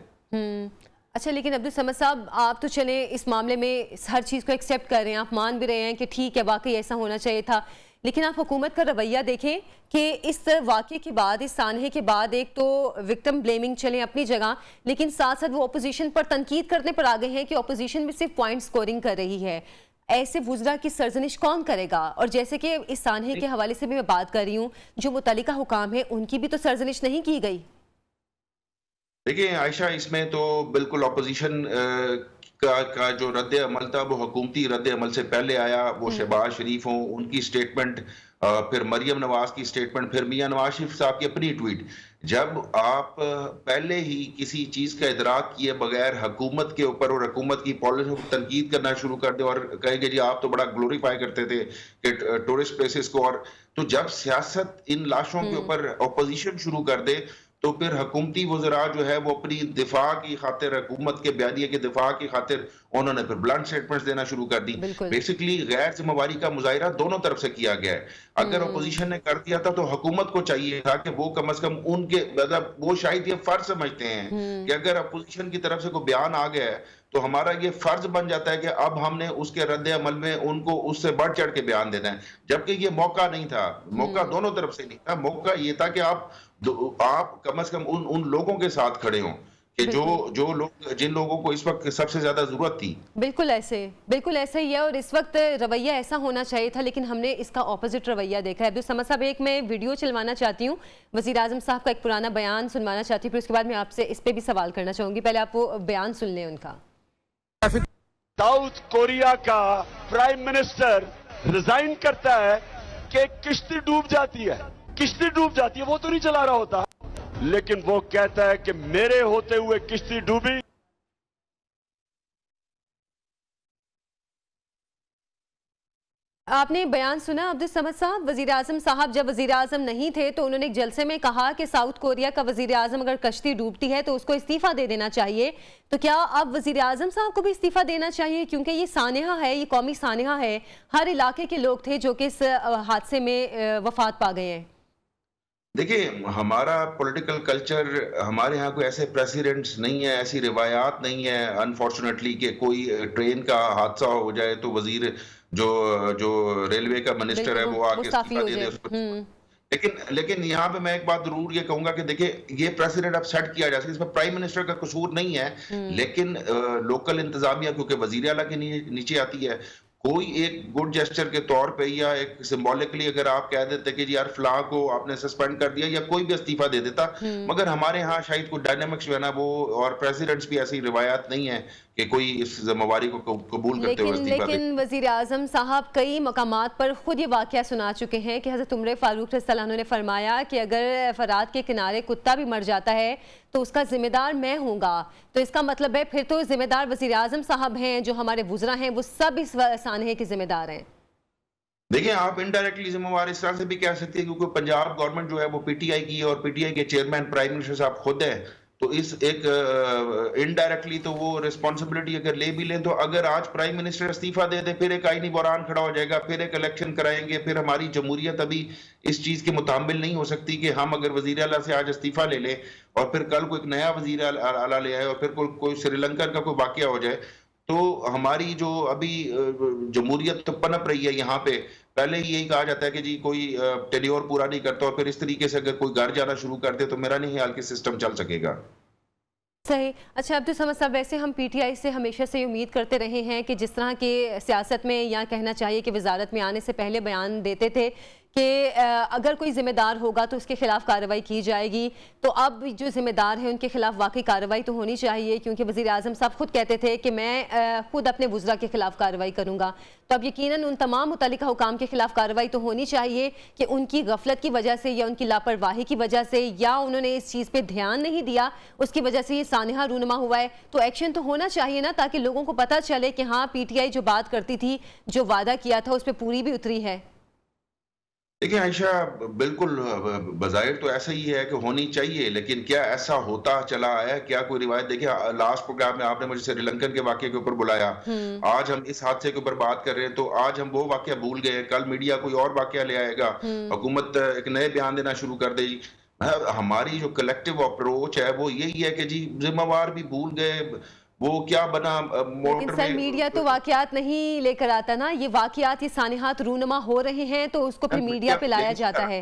अच्छा, लेकिन अब्दुल समद साहब, आप तो चले इस मामले में हर चीज़ को एक्सेप्ट कर रहे हैं, आप मान भी रहे हैं कि ठीक है वाकई ऐसा होना चाहिए था, लेकिन आप हुकूमत का रवैया देखें कि इस वाक़े के बाद, इस सानहे के बाद, एक तो विक्टिम ब्लेमिंग चले अपनी जगह, लेकिन साथ साथ वो अपोजिशन पर तनकीद करने पर आ गए हैं कि अपोजिशन में सिर्फ पॉइंट स्कोरिंग कर रही है। ऐसे वुज़रा की सरजनिश कौन करेगा? और जैसे कि इस सानहे के हवाले से भी मैं बात कर रही हूँ, जो मुतल्लिका हुकाम है उनकी भी तो सरजनिश नहीं की गई। देखिए आयशा, इसमें तो बिल्कुल अपोजिशन का जो रद्द अमल था वो हुकूमती रद्द अमल से पहले आया। वो शहबाज शरीफ हों, उनकी स्टेटमेंट, फिर मरियम नवाज की स्टेटमेंट, फिर मियां नवाज शरीफ साहब की अपनी ट्वीट। जब आप पहले ही किसी चीज का इदराक किए बगैर हुकूमत के ऊपर और हुकूमत की पॉलिसी को तनकीद करना शुरू कर दे और कहेंगे जी आप तो बड़ा ग्लोरीफाई करते थे कि टूरिस्ट प्लेसेस को, और तो जब सियासत इन लाशों के ऊपर अपोजिशन शुरू कर दे तो फिर हुकूमती वज़रा जो है वो अपनी दिफा की खातिर, हुकूमत के बयानिए के दिफा की खातिर उन्होंने फिर ब्लंट स्टेटमेंट्स देना शुरू कर दी। बेसिकली गैर जिम्मेवारी का मुजाहिरा दोनों तरफ से किया गया है। अगर अपोजिशन ने कर दिया था तो हुकूमत को चाहिए था कि वो कम से कम उनके, मतलब वो शायद ये फर्ज समझते हैं कि अगर अपोजिशन की तरफ से कोई बयान आ गया है तो हमारा ये फर्ज बन जाता है कि अब हमने उसके रद्द अमल में उनको उससे बढ़ चढ़ के बयान देना है, जबकि ये मौका नहीं था। मौका दोनों तरफ से नहीं था। मौका ये था कि आप कम से कम उन लोगों के साथ खड़े हों कि जो लोग, जिन लोगों को इस वक्त सबसे ज्यादा जरूरत थी। बिल्कुल ऐसे ही है, और इस वक्त रवैया ऐसा होना चाहिए था, लेकिन हमने इसका ऑपोजिट रवैया देखा है। अब्दुल समद साहब, एक मैं वीडियो चलवाना चाहती हूँ, वज़ीर आज़म साहब का एक पुराना बयान सुनवाना चाहती हूँ, फिर उसके बाद मैं आपसे इस पे भी सवाल करना चाहूंगी। पहले आप वो बयान सुन लें उनका। साउथ कोरिया का प्राइम मिनिस्टर रिजाइन करता है कि किश्ती डूब जाती है, किश्ती डूब जाती है, वो तो नहीं चला रहा होता, लेकिन वो कहता है कि मेरे होते हुए किश्ती डूबी। आपने बयान सुना अब्दुल समद साहब? वज़ीर आज़म साहब जब वज़ीर आज़म नहीं थे तो उन्होंने एक जलसे में कहा कि साउथ कोरिया का वज़ीर आज़म अगर कश्ती डूबती है तो उसको इस्तीफ़ा दे देना चाहिए। तो क्या अब वज़ीर आज़म साहब को भी इस्तीफ़ा देना चाहिए? क्योंकि ये सानहा है, ये कौमी सानहा है, हर इलाके के लोग थे जो कि इस हादसे में वफात पा गए हैं। देखिए, हमारा पॉलिटिकल कल्चर, हमारे यहाँ कोई ऐसे प्रेसिडेंट्स नहीं है, ऐसी रिवायात नहीं है अनफॉर्चुनेटली कि कोई ट्रेन का हादसा हो जाए तो वजीर जो रेलवे का मिनिस्टर है वो आके इस्तीफा दे दे उसको। लेकिन यहाँ पे मैं एक बात जरूर ये कहूंगा कि देखिए, ये प्रेसिडेंट अब सेट किया जा सकता है, इसमें प्राइम मिनिस्टर का कसूर नहीं है, लेकिन लोकल इंतजामिया क्योंकि वजीर आला के नीचे आती है, कोई एक गुड जेस्चर के तौर पे या एक सिंबॉलिकली अगर आप कह देते कि यार फलाह को आपने सस्पेंड कर दिया या कोई भी इस्तीफा दे देता, मगर हमारे यहाँ शायद कोई डायनामिक्स जो है ना वो, और प्रेसिडेंट्स भी ऐसी रिवायत नहीं है कि कोई इस जिम्मेवारी को कबूल करते हुए इस्तीफा दे। लेकिन वजीर आजम साहब कई मकामात पर खुद ये वाकया सुना चुके हैं कि हज़रत उमर फारूक रज़ियल्लाहु ने फरमाया कि अगर फरात के किनारे कुत्ता भी मर जाता है तो उसका जिम्मेदार मैं हूँगा। तो इसका मतलब है फिर तो जिम्मेदार वजीर आजम साहब हैं, जो हमारे वुज़रा हैं वो सब इस सानहे के जिम्मेदार हैं। देखिए, आप इनडायरेक्टली जिम्मेवार इस तरह से भी कह सकते हैं क्योंकि पंजाब गवर्नमेंट जो है वो पीटीआई की है और पीटीआई के चेयरमैन प्राइम मिनिस्टर साहब खुद है, तो इस एक इनडायरेक्टली तो वो रिस्पॉन्सिबिलिटी अगर ले भी लें तो अगर आज प्राइम मिनिस्टर इस्तीफा दे दे फिर एक आईनी बहरान खड़ा हो जाएगा, फिर एक इलेक्शन कराएंगे, फिर हमारी जमहूरियत अभी इस चीज के मुताबिल नहीं हो सकती कि हम अगर वजीर आला से आज इस्तीफा ले लें और फिर कल को एक नया वजीर आला ले आए और फिर कोई श्रीलंका का कोई वाकया हो जाए, तो हमारी जो अभी जमहूरियत तो पनप रही है यहाँ पे, पहले ही यही कहा जाता है कि जी कोई टेन्योर पूरा नहीं करता और फिर इस तरीके से अगर कोई घर जाना शुरू कर दे तो मेरा नहीं ख्याल कि सिस्टम चल सकेगा। सही। अच्छा अब्दुल समद साहब, वैसे हम पीटीआई से हमेशा से उम्मीद करते रहे हैं कि जिस तरह की सियासत में या कहना चाहिए कि वजारत में आने से पहले बयान देते थे कि अगर कोई जिम्मेदार होगा तो उसके खिलाफ कार्रवाई की जाएगी। तो अब जो जिम्मेदार है उनके खिलाफ वाकई कार्रवाई तो होनी चाहिए, क्योंकि वज़ीर आज़म साहब खुद कहते थे कि मैं खुद अपने वुज़रा के खिलाफ कार्रवाई करूंगा। तो अब यकीनन उन तमाम मुतल्लिका हुकाम के खिलाफ कार्रवाई तो होनी चाहिए कि उनकी गफलत की वजह से या उनकी लापरवाही की वजह से या उन्होंने इस चीज़ पर ध्यान नहीं दिया, उसकी वजह से ये सानहा रूनमा हुआ है। तो एक्शन तो होना चाहिए ना, ताकि लोगों को पता चले कि हाँ PTI जो बात करती थी, जो वादा किया था, उस पर पूरी भी उतरी है। देखिए आयशा, बिल्कुल बज़ाहिर तो ऐसा ही है कि होनी चाहिए, लेकिन क्या ऐसा होता चला आया? क्या कोई रिवायत? देखिए लास्ट प्रोग्राम में आपने मुझे श्रीलंकन के वाक़े के ऊपर बुलाया, आज हम इस हादसे के ऊपर बात कर रहे हैं, तो आज हम वो वाक़या भूल गए, कल मीडिया कोई और वाक़या ले आएगा, हुकूमत एक नए बयान देना शुरू कर देगी। हमारी जो कलेक्टिव अप्रोच है वो यही है कि जी जिम्मेवार भी भूल गए, वो क्या बना लेकिन सर मीडिया तो वाकयात नहीं लेकर आता ना, ये वाकयात, ये सानिहात रूनमा हो रहे हैं तो उसको फिर मीडिया पे लाया जाता है।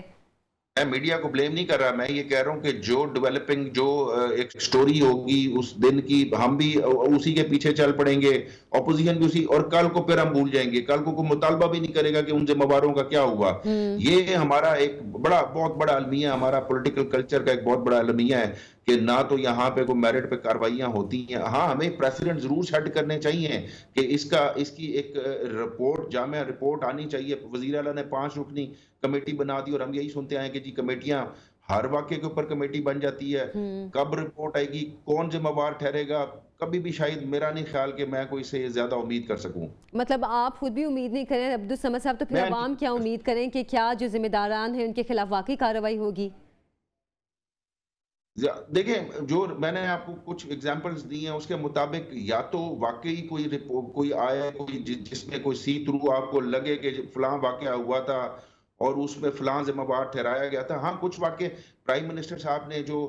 मैं मीडिया को ब्लेम नहीं कर रहा, मैं ये कह रहा हूँ कि जो डेवलपिंग जो एक स्टोरी होगी उस दिन की, हम भी उसी के पीछे चल पड़ेंगे, ऑपोजिशन भी उसी, और कल को फिर हम भूल जाएंगे, कल को कोई मुतालबा भी नहीं करेगा कि उन जिम्मेवारों का क्या हुआ। ये हमारा एक बहुत बड़ा अलमिया, हमारा पॉलिटिकल कल्चर का एक बहुत बड़ा अलमिया है कि ना तो यहाँ पे कोई मेरिट पे कार्रवाइयां होती हैं। हाँ, हमें प्रेसिडेंट जरूर सेट करने चाहिए कि इसकी एक रिपोर्ट, जामिया रिपोर्ट आनी चाहिए। वजीर आला ने 5 रुकनी कमेटी बना दी और हम यही सुनते आए कि जी कमेटियां हर वाक्य के ऊपर कमेटी बन जाती है, कब रिपोर्ट आएगी, कौन जिम्मेवार ठहरेगा, कभी भी शायद मेरा नहीं ख्याल कि मैं कोई से ज्यादा उम्मीद कर सकूं। मतलब आप खुद भी उम्मीद नहीं करें अब्दुल समद साहब, तो फिर अवाम क्या उम्मीद करें कि क्या जो जिम्मेदारान हैं उनके खिलाफ वाकई कार्रवाई होगी? देखें, जो मैंने आपको कुछ एग्जांपल्स दी हैं उसके मुताबिक या तो वाकई कोई आया, कोई जिसमें कोई सी थ्रू आपको लगे कि फलां वाकया हुआ था और उसमें फलां जिम्मेवार ठहराया गया था। हाँ, कुछ वाकये प्राइम मिनिस्टर साहब ने जो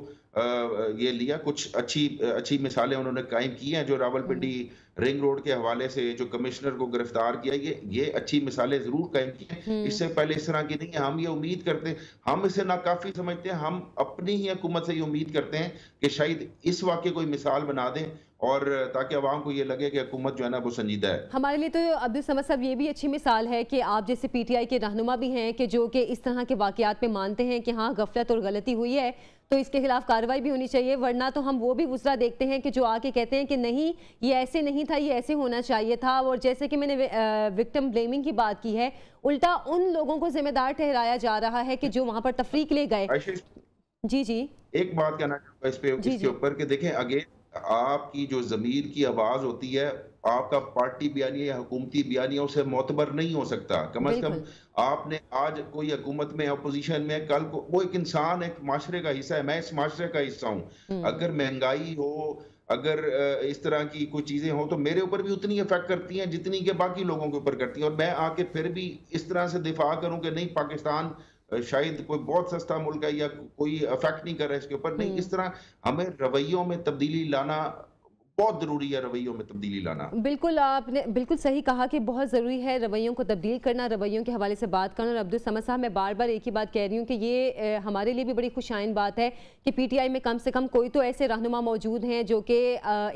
ये लिया, कुछ अच्छी मिसालें उन्होंने कायम की हैं, जो रावलपिंडी रिंग रोड के हवाले से जो कमिश्नर को गिरफ्तार किया, ये अच्छी मिसालें जरूर कायम की हैं। इससे पहले इस तरह की नहीं है। हम ये उम्मीद करते हैं, हम इसे नाकाफी समझते हैं, हम अपनी ही हुकूमत से ये उम्मीद करते हैं कि शायद इस वाक़े कोई मिसाल बना दें, और ताकि अवाम को ये लगे कि हुकूमत जो है ना वो संजीदा है। हमारे लिए तो अब्दुल समद साहब ये भी अच्छी मिसाल है कि आप जैसे PTI के रहनुमा भी हैं कि जो कि इस तरह के वाकयात पे मानते हैं कि हाँ गफलत और गलती हुई है तो इसके खिलाफ कार्रवाई भी होनी चाहिए, वरना तो हम वो भी वुज़रा देखते हैं कि जो आके कहते हैं कि नहीं ये ऐसे नहीं था, ये ऐसे होना चाहिए था। और जैसे कि मैंने विक्टिम ब्लेमिंग की बात की है, उल्टा उन लोगों को जिम्मेदार ठहराया जा रहा है कि जो वहाँ पर तफरीक ले गए। जी एक बात कहना चाहूँगा इसके ऊपर कि देखें, अगेन आपकी जो ज़मीर की आवाज़ होती है, आपका पार्टी बयानिया या हुकूमती बयानिया उसे मोतबर नहीं हो सकता। कम अज कम आपने आज कोई हुकूमत में, अपोजिशन में, कल को वो एक इंसान एक माशरे का हिस्सा है, मैं इस माशरे का हिस्सा हूँ। अगर महंगाई हो, अगर इस तरह की कोई चीजें हो तो मेरे ऊपर भी उतनी इफेक्ट करती हैं जितनी के बाकी लोगों के ऊपर करती हैं। और मैं आके फिर भी इस तरह से दिफा करूं कि नहीं पाकिस्तान शायद कोई बहुत सस्ता मुल्क है या कोई इफेक्ट नहीं कर रहा है इसके ऊपर, नहीं, इस तरह हमें रवैयों में तब्दीली लाना बहुत ज़रूरी है, रवैयों में तब्दीली लाना। बिल्कुल, आपने बिल्कुल सही कहा कि बहुत ज़रूरी है रवैयों को तब्दील करना, रवैयों के हवाले से बात करना। और अब्दुल समद साहब, मैं बार बार एक ही बात कह रही हूँ कि ये हमारे लिए भी बड़ी खुशाइन बात है कि PTI में कम से कम कोई तो ऐसे रहनुमा मौजूद हैं जो कि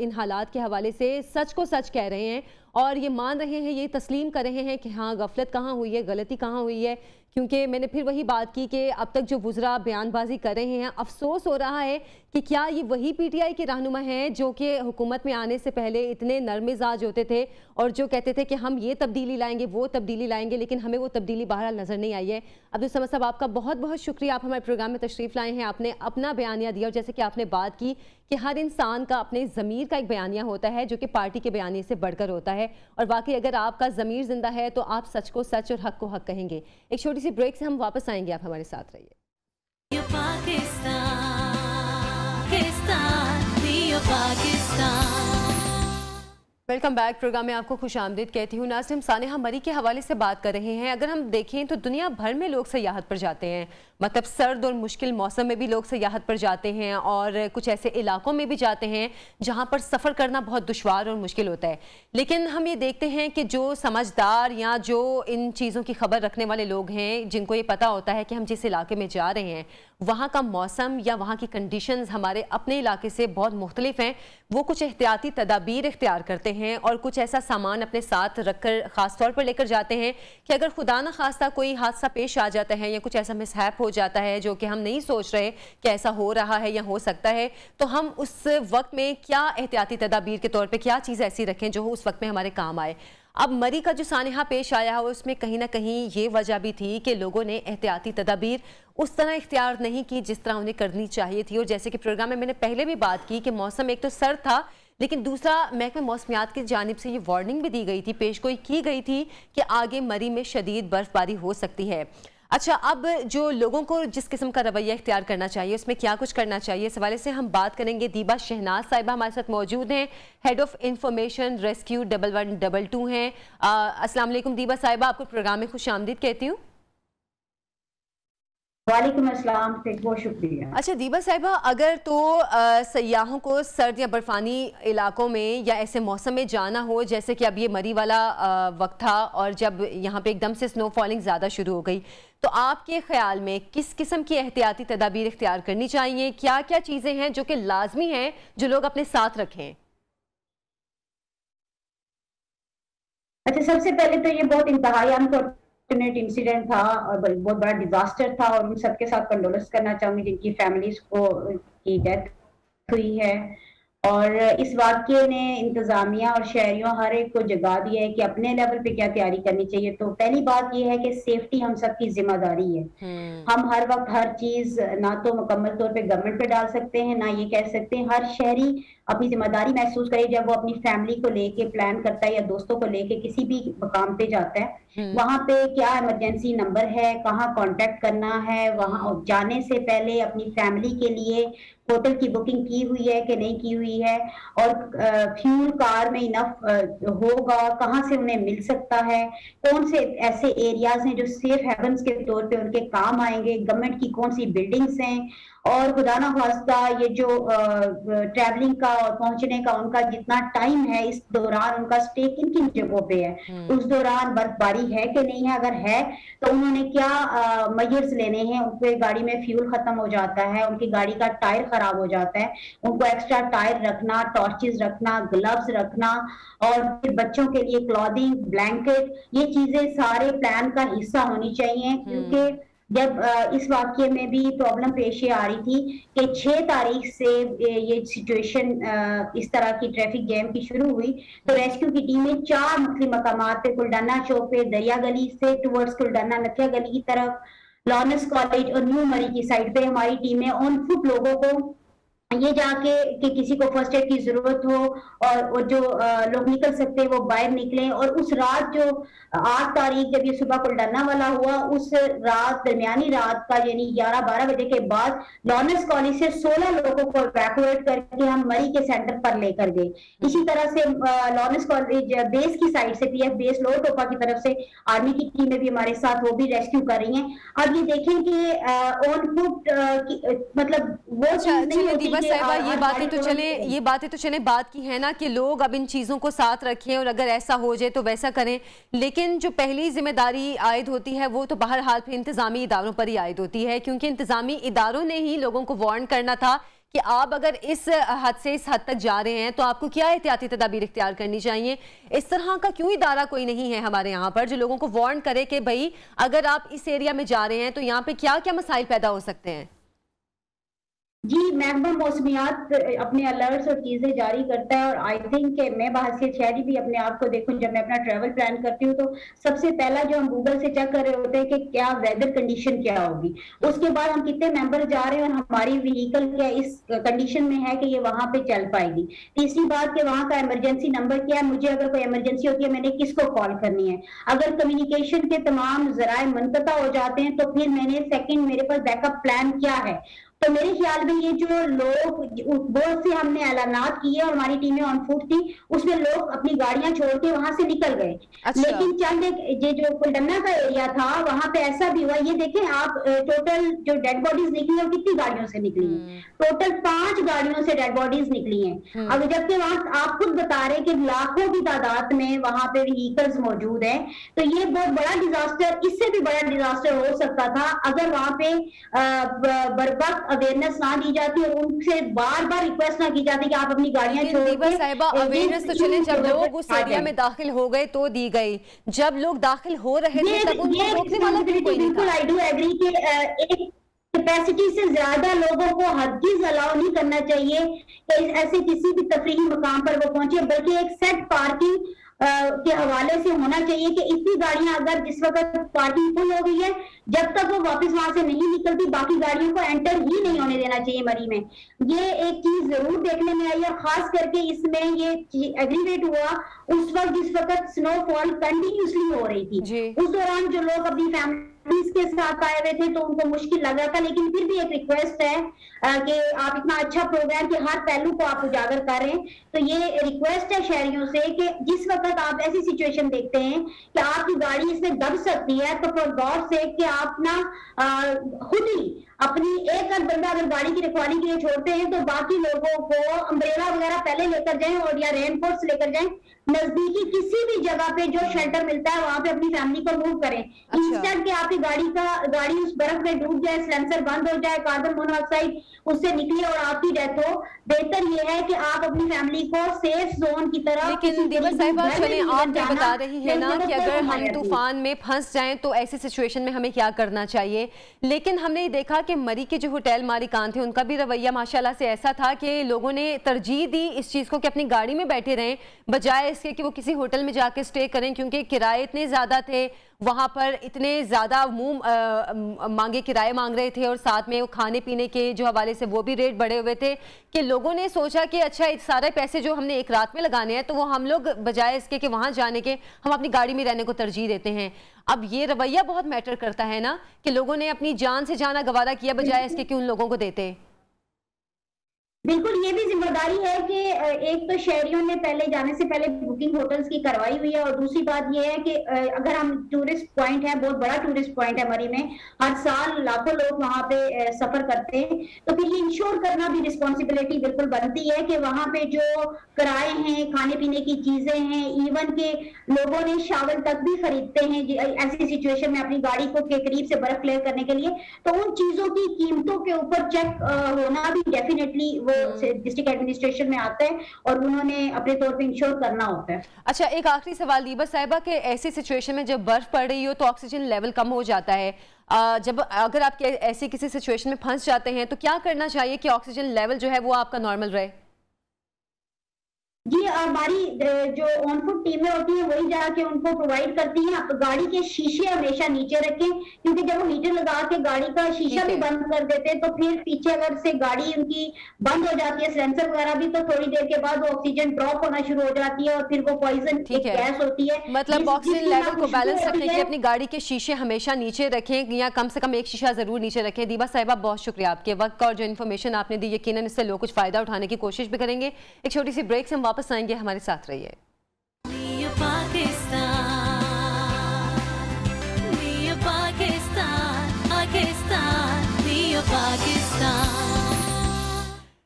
इन हालात के हवाले से सच को सच कह रहे हैं और ये मान रहे हैं, ये तस्लीम कर रहे हैं कि हाँ गफलत कहाँ हुई है, गलती कहाँ हुई है। क्योंकि मैंने फिर वही बात की कि अब तक जो वुज़रा बयानबाजी कर रहे हैं, अफसोस हो रहा है कि क्या ये वही PTI के रहनुमा हैं जो कि हुकूमत में आने से पहले इतने नरम मिजाज होते थे और जो कहते थे कि हम ये तब्दीली लाएंगे, वो तब्दीली लाएंगे, लेकिन हमें वो तब्दीली बहरहाल नज़र नहीं आई है। अब्दुल समद साहब, आपका बहुत बहुत शुक्रिया, आप हमारे प्रोग्राम में तशरीफ़ लाए हैं, आपने अपना बयानिया दिया। और जैसे कि आपने बात की कि हर इंसान का अपने ज़मीर का एक बयानिया होता है जो कि पार्टी के बयानिए से बढ़कर होता है, और वाकई अगर आपका ज़मीर जिंदा है तो आप सच को सच और हक को हक कहेंगे। एक छोटी सी ब्रेक से हम वापस आएंगे, आप हमारे साथ रहिए। वेलकम बैक, प्रोग्राम में आपको खुश आमदीद कहती हूँ। नाज़रीन, सानिहा मरी के हवाले से बात कर रहे हैं। अगर हम देखें तो दुनिया भर में लोग सयाहत पर जाते हैं, मतलब सर्द और मुश्किल मौसम में भी लोग सयाहत पर जाते हैं और कुछ ऐसे इलाकों में भी जाते हैं जहाँ पर सफ़र करना बहुत दुश्वार और मुश्किल होता है। लेकिन हम ये देखते हैं कि जो समझदार या जो इन चीज़ों की खबर रखने वाले लोग हैं, जिनको ये पता होता है कि हम जिस इलाके में जा रहे हैं वहाँ का मौसम या वहाँ की कंडीशंस हमारे अपने इलाके से बहुत मुख्तलिफ हैं, वो कुछ एहतियाती तदाबीर इख्तियार करते हैं और कुछ ऐसा सामान अपने साथ रखकर ख़ास तौर पर लेकर जाते हैं कि अगर खुदा न खास्ता कोई हादसा पेश आ जाता है या कुछ ऐसा मिसहैप हो जाता है जो कि हम नहीं सोच रहे कि ऐसा हो रहा है या हो सकता है, तो हम उस वक्त में क्या एहतियाती तदाबीर के तौर पर क्या चीज़ ऐसी रखें जो उस वक्त में हमारे काम आए। अब मरी का जो सानहा पेश आया हो उसमें कहीं ना कहीं ये वजह भी थी कि लोगों ने एहतियाती तदाबीर उस तरह इख्तियार नहीं की जिस तरह उन्हें करनी चाहिए थी। और जैसे कि प्रोग्राम में मैंने पहले भी बात की कि मौसम एक तो सर्द था, लेकिन दूसरा महकमे मौसमियात की जानिब से ये वार्निंग भी दी गई थी, पेशगोई की गई थी कि आगे मरी में शदीद बर्फबारी हो सकती है। अच्छा, अब जो लोगों को जिस किस्म का रवैया इख्तियार करना चाहिए उसमें क्या कुछ करना चाहिए, इस हवाले से हम बात करेंगे। दीबा शहनाज साहिबा हमारे साथ मौजूद हैं, हेड ऑफ इंफॉर्मेशन रेस्क्यू 1122 हैं। अस्सलाम वालेकुम दीबा साहिबा, आपको प्रोग्राम में खुश आमदीद कहती हूँ। वालेकुम अस्सलाम, बहुत शुक्रिया। अच्छा दीबा साहिबा, अगर तो सयाहों को सर्द या बर्फानी इलाकों में या ऐसे मौसम में जाना हो जैसे कि अब ये मरी वाला वक्त था और जब यहाँ पे एकदम से स्नो फॉलिंग ज़्यादा शुरू हो गई, तो आपके ख्याल में किस किस्म की एहतियाती तदाबीर इख्तियार करनी चाहिए? क्या क्या चीज़ें हैं जो कि लाजमी हैं जो लोग अपने साथ रखें? अच्छा, सबसे पहले तो ये बहुत इंतहाई अनफॉर्चुनेट इंसिडेंट था और बहुत बड़ा डिजास्टर था और उन सबके साथ कंडोलेंस करना चाहूंगी जिनकी फैमिलीज को की डेथ हुई है। और इस वाक़ये ने इंतजामिया और शहरियों हर एक को जगा दिया है कि अपने लेवल पे क्या तैयारी करनी चाहिए। तो पहली बात यह है कि सेफ्टी हम सबकी जिम्मेदारी है। हम हर वक्त हर चीज ना तो मुकम्मल तौर पे गवर्नमेंट पे डाल सकते हैं, ना ये कह सकते हैं। हर शहरी अपनी जिम्मेदारी महसूस करे जब वो अपनी फैमिली को लेके प्लान करता है या दोस्तों को लेके किसी भी मकाम पे जाता है। वहां पे क्या इमरजेंसी नंबर है, कहाँ कांटेक्ट करना है, वहां जाने से पहले अपनी फैमिली के लिए होटल की बुकिंग की हुई है कि नहीं की हुई है, और फ्यूल कार में इनफ होगा, कहाँ से उन्हें मिल सकता है, कौन से ऐसे एरियाज हैं जो सेफ हेवन्स के तौर पे उनके काम आएंगे, गवर्नमेंट की कौन सी बिल्डिंग्स हैं, और खुदा ना खास्ता ये जो ट्रैवलिंग का और पहुंचने का उनका जितना टाइम है, इस दौरान उनका स्टे किन किन जगहों पे है, उस दौरान बर्फबारी है कि नहीं है, अगर है तो उन्होंने क्या मेजर्स लेने हैं। उनके गाड़ी में फ्यूल खत्म हो जाता है, उनकी गाड़ी का टायर खराब हो जाता है, उनको एक्स्ट्रा टायर रखना, टॉर्चेस रखना, ग्लव्स रखना, और फिर बच्चों के लिए क्लॉथिंग, ब्लैंकेट, ये चीजें सारे प्लान का हिस्सा होनी चाहिए। क्योंकि जब इस वाक्य में भी प्रॉब्लम पेश आ रही थी कि 6 तारीख से ये सिचुएशन इस तरह की ट्रैफिक जैम की शुरू हुई, तो रेस्क्यू की टीमें 4 मुख्तलिफ मकामात पे, कुलडाना चौक पे, दरिया गली से टुवर्ड्स कुलडाना नथिया गली की तरफ, लॉरेंस कॉलेज और न्यू मरी की साइड पे हमारी टीमें ऑन फुट लोगों को ये जाके कि किसी को फर्स्ट एड की जरूरत हो और जो लोग निकल सकते हैं वो बाहर निकलें। और उस रात जो 8 तारीख जब ये सुबह कुलडाना वाला हुआ, उस रात दरमियानी रात का यानी 11-12 बजे के बाद लॉरेंस कॉलेज से 16 लोगों को इवैक्यूएट करके हम मरी के सेंटर पर लेकर गए। इसी तरह से लॉरेंस कॉलेज बेस की साइड से पीएफ बेस लोअर टोपा की तरफ से आर्मी की टीमें भी हमारे साथ वो भी रेस्क्यू कर रही हैं। अब ये देखें कि ऑन फुट मतलब वो चीज नहीं होती। साहिबा, ये बातें तो चले बात की है ना कि लोग अब इन चीज़ों को साथ रखें और अगर ऐसा हो जाए तो वैसा करें, लेकिन जो पहली जिम्मेदारी आयद होती है वो तो बहरहाल फिर इंतजामी इदारों पर ही आयद होती है, क्योंकि इंतजामी इदारों ने ही लोगों को वार्न करना था कि आप अगर इस हद से इस हद तक जा रहे हैं तो आपको क्या एहतियाती तदाबीर इख्तियार करनी चाहिए। इस तरह का क्यों इदारा कोई नहीं है हमारे यहाँ पर जो लोगों को वार्न करे कि भाई अगर आप इस एरिया में जा रहे हैं तो यहाँ पे क्या क्या मसाइल पैदा हो सकते हैं? जी, महकमा मौसमियात अपने अलर्ट्स और चीजें जारी करता है, और आई थिंक कि मैं बहसियत शहरी भी अपने आप को देखूं, जब मैं अपना ट्रैवल प्लान करती हूँ तो सबसे पहला जो हम गूगल से चेक कर रहे होते हैं कि क्या वेदर कंडीशन क्या होगी, उसके बाद हम कितने मेंबर जा रहे हैं और हमारी व्हीकल क्या इस कंडीशन में है कि ये वहां पे चल पाएगी। तीसरी बात कि वहां का इमरजेंसी नंबर क्या है, मुझे अगर कोई इमरजेंसी होती है मैंने किसको कॉल करनी है। अगर कम्युनिकेशन के तमाम जराए मुनक़ता हो जाते हैं तो फिर मैंने सेकंड मेरे पास बैकअप प्लान क्या है। तो मेरे ख्याल में ये जो लोग बहुत से हमने ऐलानात किए और हमारी टीमें ऑन फुट थी, उसमें लोग अपनी गाड़ियां छोड़ के वहां से निकल गए। अच्छा। लेकिन चंद ये जो कुलडन्ना का एरिया था वहां पे ऐसा भी हुआ, ये देखें आप टोटल जो डेड बॉडीज निकली है कितनी गाड़ियों से निकली है, टोटल 5 गाड़ियों से डेड बॉडीज निकली हैं। अब जबकि वहां आप खुद बता रहे कि लाखों की तादाद में वहां पे व्हीकल्स मौजूद है, तो ये बहुत बड़ा डिजास्टर, इससे भी बड़ा डिजास्टर हो सकता था अगर वहां पे बर्बाद अवेयरनेस ना दी जाती और उनसे बार बार रिक्वेस्ट ना की जाती कि आप अपनी गाड़ियां छोड़ दीपा साहिबा, अवेयरनेस तो चले जब लोग उस एरिया में दाखिल हो गए तो दी गई, जब लोग दाखिल हो रहे थे तब उनको रोकने वाला भी कोई नहीं था। बिल्कुल, आई डू एग्री कि एक कैपेसिटी से ज्यादा लोगों को हरगिज अलाउ नहीं करना चाहिए कि ऐसे किसी भी तफरीही मुकाम पर वो पहुंचे, बल्कि एक सेट पार्किंग के हवाले से होना चाहिए कि इतनी गाड़ियां अगर जिस वक्त पार्किंग फुल हो गई है, जब तक वो वापस वहां से नहीं निकलती बाकी गाड़ियों को एंटर ही नहीं होने देना चाहिए मरी में। ये एक चीज जरूर देखने में आई और खास करके इसमें ये एग्रीवेट हुआ उस वक्त जिस वक्त स्नोफॉल कंटिन्यूसली हो रही थी। उस दौरान जो लोग अपनी फैमिलीज के साथ आए हुए थे तो उनको मुश्किल लग रहा था, लेकिन फिर भी एक रिक्वेस्ट है कि आप इतना अच्छा प्रोग्राम के हर पहलू को आप उजागर करें, तो ये रिक्वेस्ट है शहरियों से कि जिस वक्त आप ऐसी सिचुएशन देखते हैं कि आपकी गाड़ी इसमें दब सकती है, तो फॉर गॉड से कि आप ना खुद ही अपनी एक बंदा अगर गाड़ी की रखवाली के लिए छोड़ते हैं तो बाकी लोगों को अम्ब्रेला वगैरह पहले लेकर जाएं और या रेनकोट्स लेकर जाएं, नजदीकी किसी भी जगह पे जो शेल्टर मिलता है वहां पे अपनी फैमिली को मूव करें। इंस्टेंट कि आपकी गाड़ी उस बर्फ में डूब जाए, सिलेंसर बंद हो जाए, कार्बन मोनोऑक्साइड उससे निकले और आपकी डेथ हो, बेहतर ये है कि आप अपनी फैमिली को सेफ जोन की तरफ। लेकिन दीपा साहिबा चले आप जो बता रही है ना कि अगर हम तूफान में फंस जाएं तो ऐसी सिचुएशन में हमें क्या करना चाहिए, लेकिन हमने देखा कि मरी के जो होटल मालिकान थे उनका भी रवैया माशाल्लाह से ऐसा था कि लोगों ने तरजीह दी इस चीज़ को कि अपनी गाड़ी में बैठे रहें बजाय इसके कि वो किसी होटल में जाके स्टे करें, क्योंकि किराए इतने ज़्यादा थे वहाँ पर, इतने ज़्यादा मांगे किराए मांग रहे थे और साथ में वो खाने पीने के जो हवाले से वो भी रेट बढ़े हुए थे कि लोगों ने सोचा कि अच्छा सारे पैसे जो हमने एक रात में लगाने हैं तो वो हम लोग बजाय इसके कि वहाँ जाने के हम अपनी गाड़ी में रहने को तरजीह देते हैं। अब ये रवैया बहुत मैटर करता है ना कि लोगों ने अपनी जान से जाना गवारा किया बजाय इसके कि उन लोगों को देते। बिल्कुल, ये भी जिम्मेदारी है कि एक तो शहरियों ने पहले जाने से पहले बुकिंग होटल्स की करवाई हुई है और दूसरी बात ये है कि अगर हम टूरिस्ट पॉइंट है, बहुत बड़ा टूरिस्ट पॉइंट है मरी में, हर साल लाखों लोग वहां पे सफर करते हैं, तो फिर ये इंश्योर करना भी रिस्पॉन्सिबिलिटी बिल्कुल बनती है कि वहां पे जो किराए हैं, खाने पीने की चीजें हैं, इवन के लोगों ने शावल तक भी खरीदते हैं ऐसी सिचुएशन में अपनी गाड़ी को के करीब से बर्फ क्लियर करने के लिए, तो उन चीजों की कीमतों के ऊपर चेक होना भी डेफिनेटली वो डिस्ट्रिक्ट एडमिनिस्ट्रेशन में आता है और उन्होंने अपने तौर पे इंश्योर करना होता है। अच्छा, एक आखिरी सवाल दीपा साहिबा के ऐसी सिचुएशन में जब बर्फ पड़ रही हो तो ऑक्सीजन लेवल कम हो जाता है, जब अगर आप ऐसी किसी सिचुएशन में फंस जाते हैं तो क्या करना चाहिए कि ऑक्सीजन लेवल जो है वो आपका नॉर्मल रहे? जी, हमारी जो ऑन फुट टीमें होती हैं वही जाके उनको प्रोवाइड करती हैं। आप गाड़ी के शीशे हमेशा नीचे रखें, क्योंकि जब वो मीटर लगा के गाड़ी का शीशा भी बंद कर देते हैं तो फिर पीछे अगर से गाड़ी उनकी बंद हो जाती है, सिलेंसर वगैरह भी, तो थोड़ी देर के बाद वो ऑक्सीजन ड्रॉप होना शुरू हो जाती है और फिर वो पॉइजन गैस होती है। मतलब ऑक्सीजन लेवल को बैलेंस रखने के लिए अपनी गाड़ी के शीशे हमेशा नीचे रखें या कम से कम एक शीशा जरूर नीचे रखें। दीपा साहिबा, बहुत शुक्रिया आपके वक्त का और जो इन्फॉर्मेशन आपने दी, यकीनन इससे लोग कुछ फायदा उठाने की कोशिश भी करेंगे। एक छोटी सी ब्रेक से हम वापस आएंगे, हमारे साथ रहिए।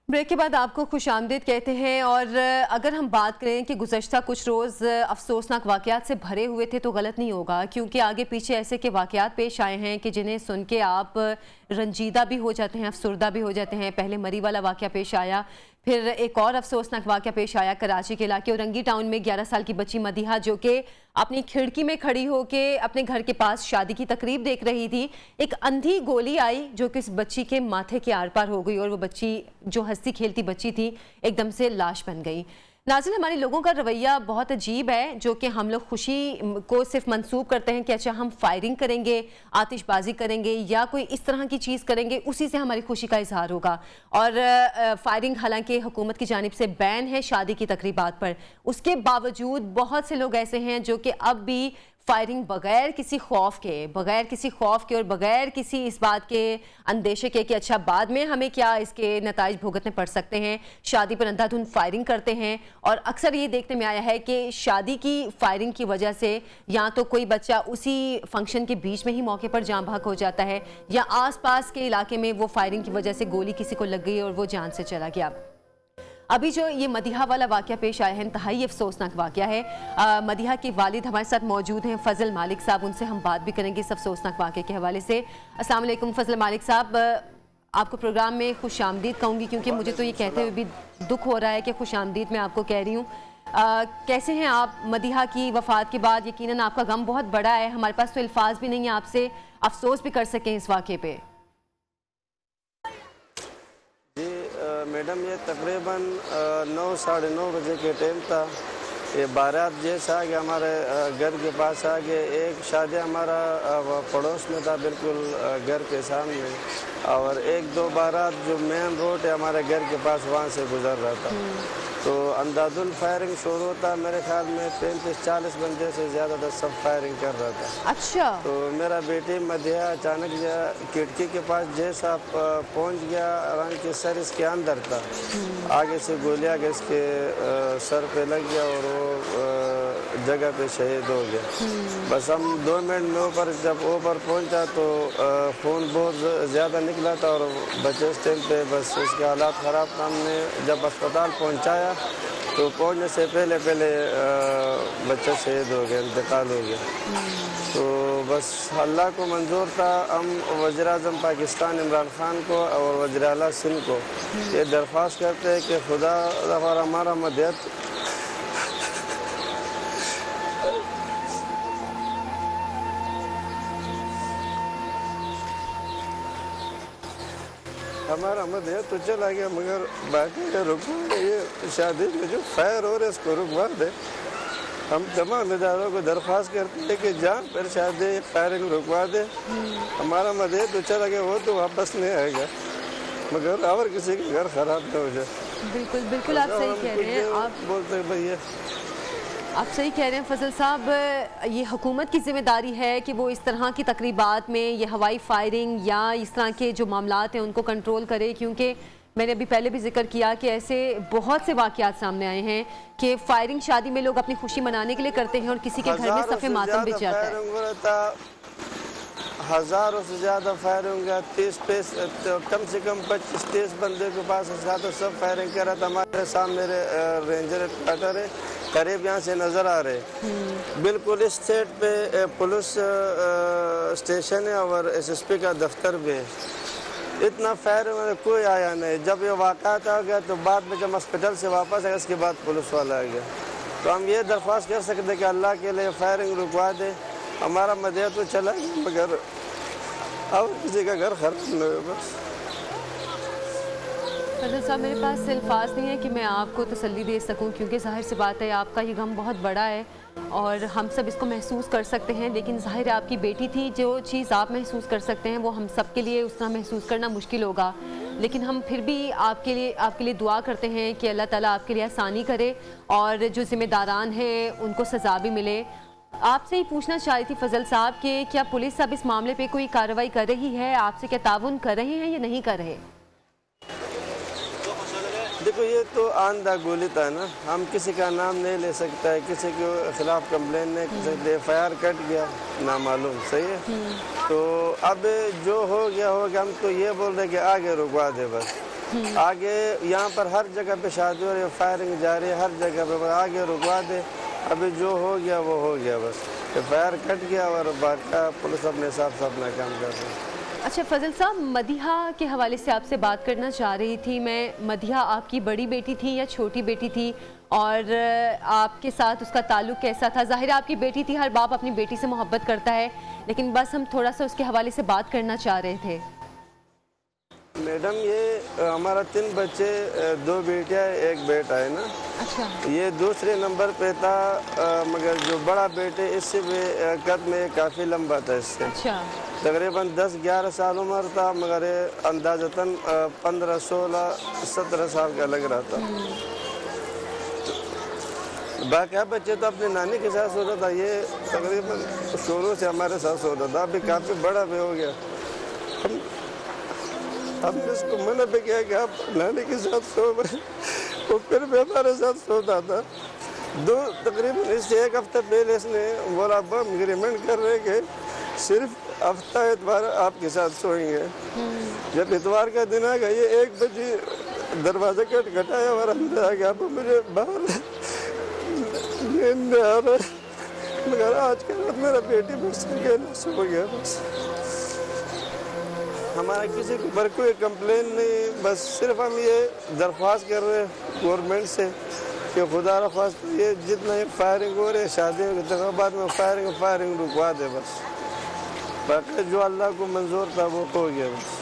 ब्रेक के बाद आपको खुशामदीद कहते हैं और अगर हम बात करें कि गुज़श्ता कुछ रोज़ अफसोसनाक वाक़यात से भरे हुए थे तो गलत नहीं होगा, क्योंकि आगे पीछे ऐसे के वाक़यात पेश आए हैं कि जिन्हें सुन के आप रंजीदा भी हो जाते हैं, अफसुर्दा भी हो जाते हैं। पहले मरी वाला वाक़या पेश आया, फिर एक और अफसोसनाक वाक़या पेश आया कराची के इलाके औरंगी टाउन में 11 साल की बच्ची मदीहा जो कि अपनी खिड़की में खड़ी होके अपने घर के पास शादी की तकरीब देख रही थी, एक अंधी गोली आई जो कि इस बच्ची के माथे के आर पार हो गई और वो बच्ची जो हंसती खेलती बच्ची थी एकदम से लाश बन गई। नाज़रीन, हमारे लोगों का रवैया बहुत अजीब है, जो कि हम लोग खुशी को सिर्फ मंसूब करते हैं कि अच्छा हम फायरिंग करेंगे, आतिशबाजी करेंगे या कोई इस तरह की चीज़ करेंगे, उसी से हमारी खुशी का इजहार होगा। और फायरिंग हालांकि हुकूमत की जानिब से बैन है शादी की तकरीबात पर, उसके बावजूद बहुत से लोग ऐसे हैं जो कि अब भी फायरिंग बगैर किसी खौफ के और बगैर किसी इस बात के अंदेशे के कि अच्छा बाद में हमें क्या इसके नताइज भुगतने पड़ सकते हैं, शादी पर अंधाधुंध फायरिंग करते हैं। और अक्सर ये देखने में आया है कि शादी की फायरिंग की वजह से या तो कोई बच्चा उसी फंक्शन के बीच में ही मौके पर जान बहक हो जाता है या आसपास के इलाके में वो फायरिंग की वजह से गोली किसी को लग गई और वो जान से चला गया। अभी जो ये मदीहा वाला वाक़या पेश आया है, इंतहाई अफसोसनाक वाक़या है। मदीहा के वालिद हमारे साथ मौजूद हैं, फजल मालिक साहब, उनसे हम बात भी करेंगे इस अफसोसनाक वाक़े के हवाले से। अस्सलाम वालेकुम फजल मालिक साहब, आपको प्रोग्राम में खुश आमदीद कहूँगी क्योंकि मुझे तो ये कहते हुए भी दुख हो रहा है कि खुश आमदीद मैं आपको कह रही हूँ। कैसे हैं आप? मदीहा की वफ़ात के बाद यकीनन आपका गम बहुत बड़ा है, हमारे पास तो अल्फाज भी नहीं है आपसे अफसोस भी कर सकें इस वाक़े पे। मैडम, ये तकरीबन 9 साढ़े 9 बजे के टाइम था। ये बारात जैसा आ गया हमारे घर के पास आ गए। एक शादी हमारा पड़ोस में था, बिल्कुल घर के सामने, और एक दो बारात जो मेन रोड है हमारे घर के पास वहाँ से गुजर रहा था। तो अंदाजुल फायरिंग शुरू था, मेरे ख्याल में 35-40 बंदे से ज़्यादा था, सब फायरिंग कर रहा था। अच्छा। तो मेरा बेटी मदिहा अचानक खिड़की के पास जैसा पहुंच गया, हालांकि सर इसके अंदर था, आगे से गोलियां इसके सर पे लग गया और वो जगह पे शहीद हो गया। बस हम 2 मिनट में जब ऊपर पहुंचा तो खून बहुत ज़्यादा निकला था और बच्चे उस टाइम पे बस इसके हालात ख़राब था। हमने जब अस्पताल पहुंचाया तो पहुंचने से पहले बच्चा शहीद हो गया, इंतकाल हो गया। तो बस अल्लाह को मंजूर था, हम वज़ीर-ए-आज़म पाकिस्तान इमरान खान को और वज़ीर आला सिंध को ये दरख्वास्त करते हैं कि खुदा हमारा मदद तो चला गया, मगर बाकी का रुको, ये शादी में जो फायर हो रहा है इसको रुकवा दे। हम तमाम इदारों को दरख्वास्त करते हैं कि जान पर शादी फायरिंग रुकवा दे। हमारा मदद तो चला गया, वो तो वापस नहीं आएगा, मगर और किसी का घर खराब न हो जाए। बिल्कुल बिल्कुल आप सही कह रहे हैं। आप बोलते हैं भैया, आप सही कह रहे हैं फजल साहब, ये हुकूमत की जिम्मेदारी है कि वो इस तरह की तकरीबात में ये हवाई फायरिंग या इस तरह के जो मामलात हैं उनको कंट्रोल करे, क्योंकि मैंने अभी पहले भी जिक्र किया कि ऐसे बहुत से वाक़यात सामने आए हैं कि फायरिंग शादी में लोग अपनी खुशी मनाने के लिए करते हैं और किसी के घर में सफ़े मातम भी जाता है। हज़ारों से ज़्यादा फायरिंग, 30 कम से कम 25-30 बंदे के पास तो सब फायरिंग कर रहा था। हमारे सामने रेंजर क्वार्टर है, करीब यहाँ से नज़र आ रहे, बिल्कुल इस साइड पे पुलिस स्टेशन है और SSP का दफ्तर भी है। इतना फायर कोई आया नहीं। जब ये वाक़ात आ गया तो बाद में जब हॉस्पिटल से वापस आया उसके बाद पुलिस वाला आ गया। तो हम ये दरख्वास्त कर सकते कि अल्लाह के लिए फायरिंग रुकवा दे। हमारा मदद तो चला गया, मगर अब किसी का घर खराब न हो। बस फजल साहब, मेरे पास अल्फाज नहीं है कि मैं आपको तसल्ली दे सकूं, क्योंकि जाहिर सी बात है आपका ये गम बहुत बड़ा है और हम सब इसको महसूस कर सकते हैं। लेकिन जाहिर है आपकी बेटी थी, जो चीज़ आप महसूस कर सकते हैं वो हम सब के लिए उस तरह महसूस करना मुश्किल होगा। लेकिन हम फिर भी आपके लिए दुआ करते हैं कि अल्लाह ताला आपके लिए आसानी करे और जो ज़िम्मेदारान हैं उनको सज़ा भी मिले। आपसे ही पूछना चाह रही थी फजल साहब कि क्या पुलिस अब इस मामले पे कोई कार्रवाई कर रही है, आपसे क्या ताउन कर रहे हैं या नहीं कर रहे? देखो, ये तो आंधा गोली था ना, हम किसी का नाम नहीं ले सकता है, किसी के खिलाफ कंप्लेन नहीं कर सकते। FIR कट गया, नामालूम, सही है। तो अब जो हो गया, हम तो ये बोल रहे कि आगे रुकवा दे बस। आगे यहाँ पर हर जगह पे शादी हो रही है, फायरिंग जारी है हर जगह पे, बस आगे रुकवा दे। अभी जो हो गया वो हो गया, बस FIR कट गया और बाकी पुलिस अपने हिसाब से अपना काम कर रही है। अच्छा फजल साहब, मदीहा के हवाले से आपसे बात करना चाह रही थी मैं। मदीहा आपकी बड़ी बेटी थी या छोटी बेटी थी, और आपके साथ उसका ताल्लुक कैसा था? जाहिर है आपकी बेटी थी, हर बाप अपनी बेटी से मोहब्बत करता है, लेकिन बस हम थोड़ा सा उसके हवाले से बात करना चाह रहे थे। मैडम, ये हमारा 3 बच्चे, 2 बेटियाँ 1 बेटा है ना। अच्छा। ये दूसरे नंबर पे था, मगर जो बड़ा बेटे इससे भी कद में काफ़ी लंबा था इससे। अच्छा। तकरीबन 10-11 साल उम्र था, मगर अंदाज़तन 15, 16, 17 साल का लग रहा था। बाकी बच्चे तो अपने नानी के साथ सोता था, ये तकरीबन शुरू से हमारे साथ सोता था। अभी काफ़ी बड़ा भी हो गया। हमने इसको मना भी किया कि आप नानी के साथ सो रहे, वो फिर भी हमारे साथ सोता था। तकरीबन इससे एक हफ्ता पहले इसने बोला अब हम एग्रीमेंट कर रहे कि सिर्फ हफ्ता इतवार आपके साथ सोएंगे। जब इतवार का दिन आ गया, ये 1 बजे दरवाजा खटखटाया और अंदर आ गया। मुझे बाहर नींद आ रहा है, मगर आज के रात मेरा बेटी मुझसे अकेला सो गया। बस हमारा किसी के ऊपर कोई कंप्लेन नहीं, बस सिर्फ हम ये दरख्वास्त कर रहे हैं गवर्नमेंट से कि खुदा र ख्वास्ता ये जितना ये फायरिंग हो रही है शादियों के तकरीबात में फायरिंग रुकवा दे। बस बाकी जो अल्लाह को मंजूर था वो हो गया। बस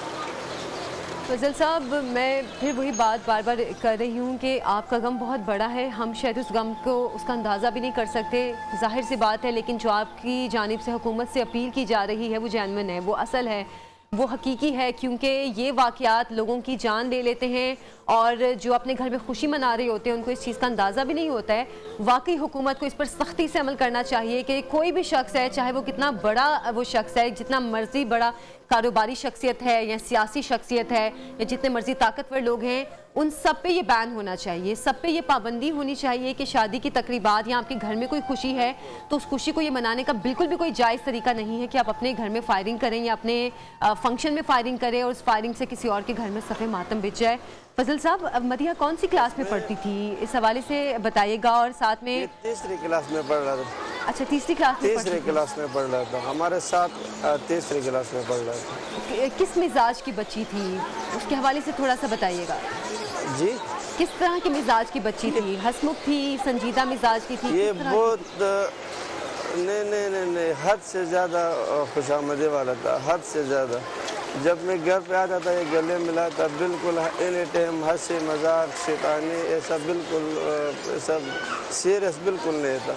फजल साहब, मैं फिर वही बात बार बार कर रही हूँ कि आपका गम बहुत बड़ा है। हम शायद उस गम को उसका अंदाज़ा भी नहीं कर सकते, जाहिर सी बात है। लेकिन जो आपकी जानिब से हुकूमत से अपील की जा रही है वो जेन्युइन है, वो असल है, वो हकीकी है। क्योंकि ये वाक़यात लोगों की जान ले लेते हैं और जो अपने घर में खुशी मना रहे होते हैं उनको इस चीज़ का अंदाज़ा भी नहीं होता है। वाकई हुकूमत को इस पर सख्ती से अमल करना चाहिए कि कोई भी शख्स है, चाहे वो कितना बड़ा वो शख्स है, जितना मर्जी बड़ा कारोबारी शख्सियत है या सियासी शख्सियत है या जितने मर्जी ताकतवर लोग हैं, उन सब पे ये बैन होना चाहिए। सब पे ये पाबंदी होनी चाहिए कि शादी की तकरीबात या आपके घर में कोई खुशी है तो उस खुशी को ये मनाने का बिल्कुल भी कोई जायज़ तरीका नहीं है कि आप अपने घर में फायरिंग करें या अपने फंक्शन में फायरिंग करें और उस फायरिंग से किसी और के घर में सफ़े मातम बिछ जाए। फजल साहब, मदिया कौन सी क्लास में पढ़ती थी, इस हवाले से बताइएगा। और साथ में तीसरी क्लास में पढ़ रहा था। अच्छा, तीसरी क्लास में? तीसरी क्लास में पढ़ रहा था, हमारे साथ तीसरी क्लास में पढ़ रहा था। किस मिजाज की बच्ची थी, उसके हवाले से थोड़ा सा बताइएगा जी। किस तरह की मिजाज की बच्ची थी? हंसमुख थी, संजीदा मिजाज की थी? ये बहुत नहीं, हद से ज़्यादा खुशामदी वाला था, हद से ज़्यादा। जब मैं घर पे आता था ये गले मिला था, बिल्कुल एनी टाइम हंसी मजाक शैतानी ऐसा बिल्कुल सब सीरियस बिल्कुल नहीं था।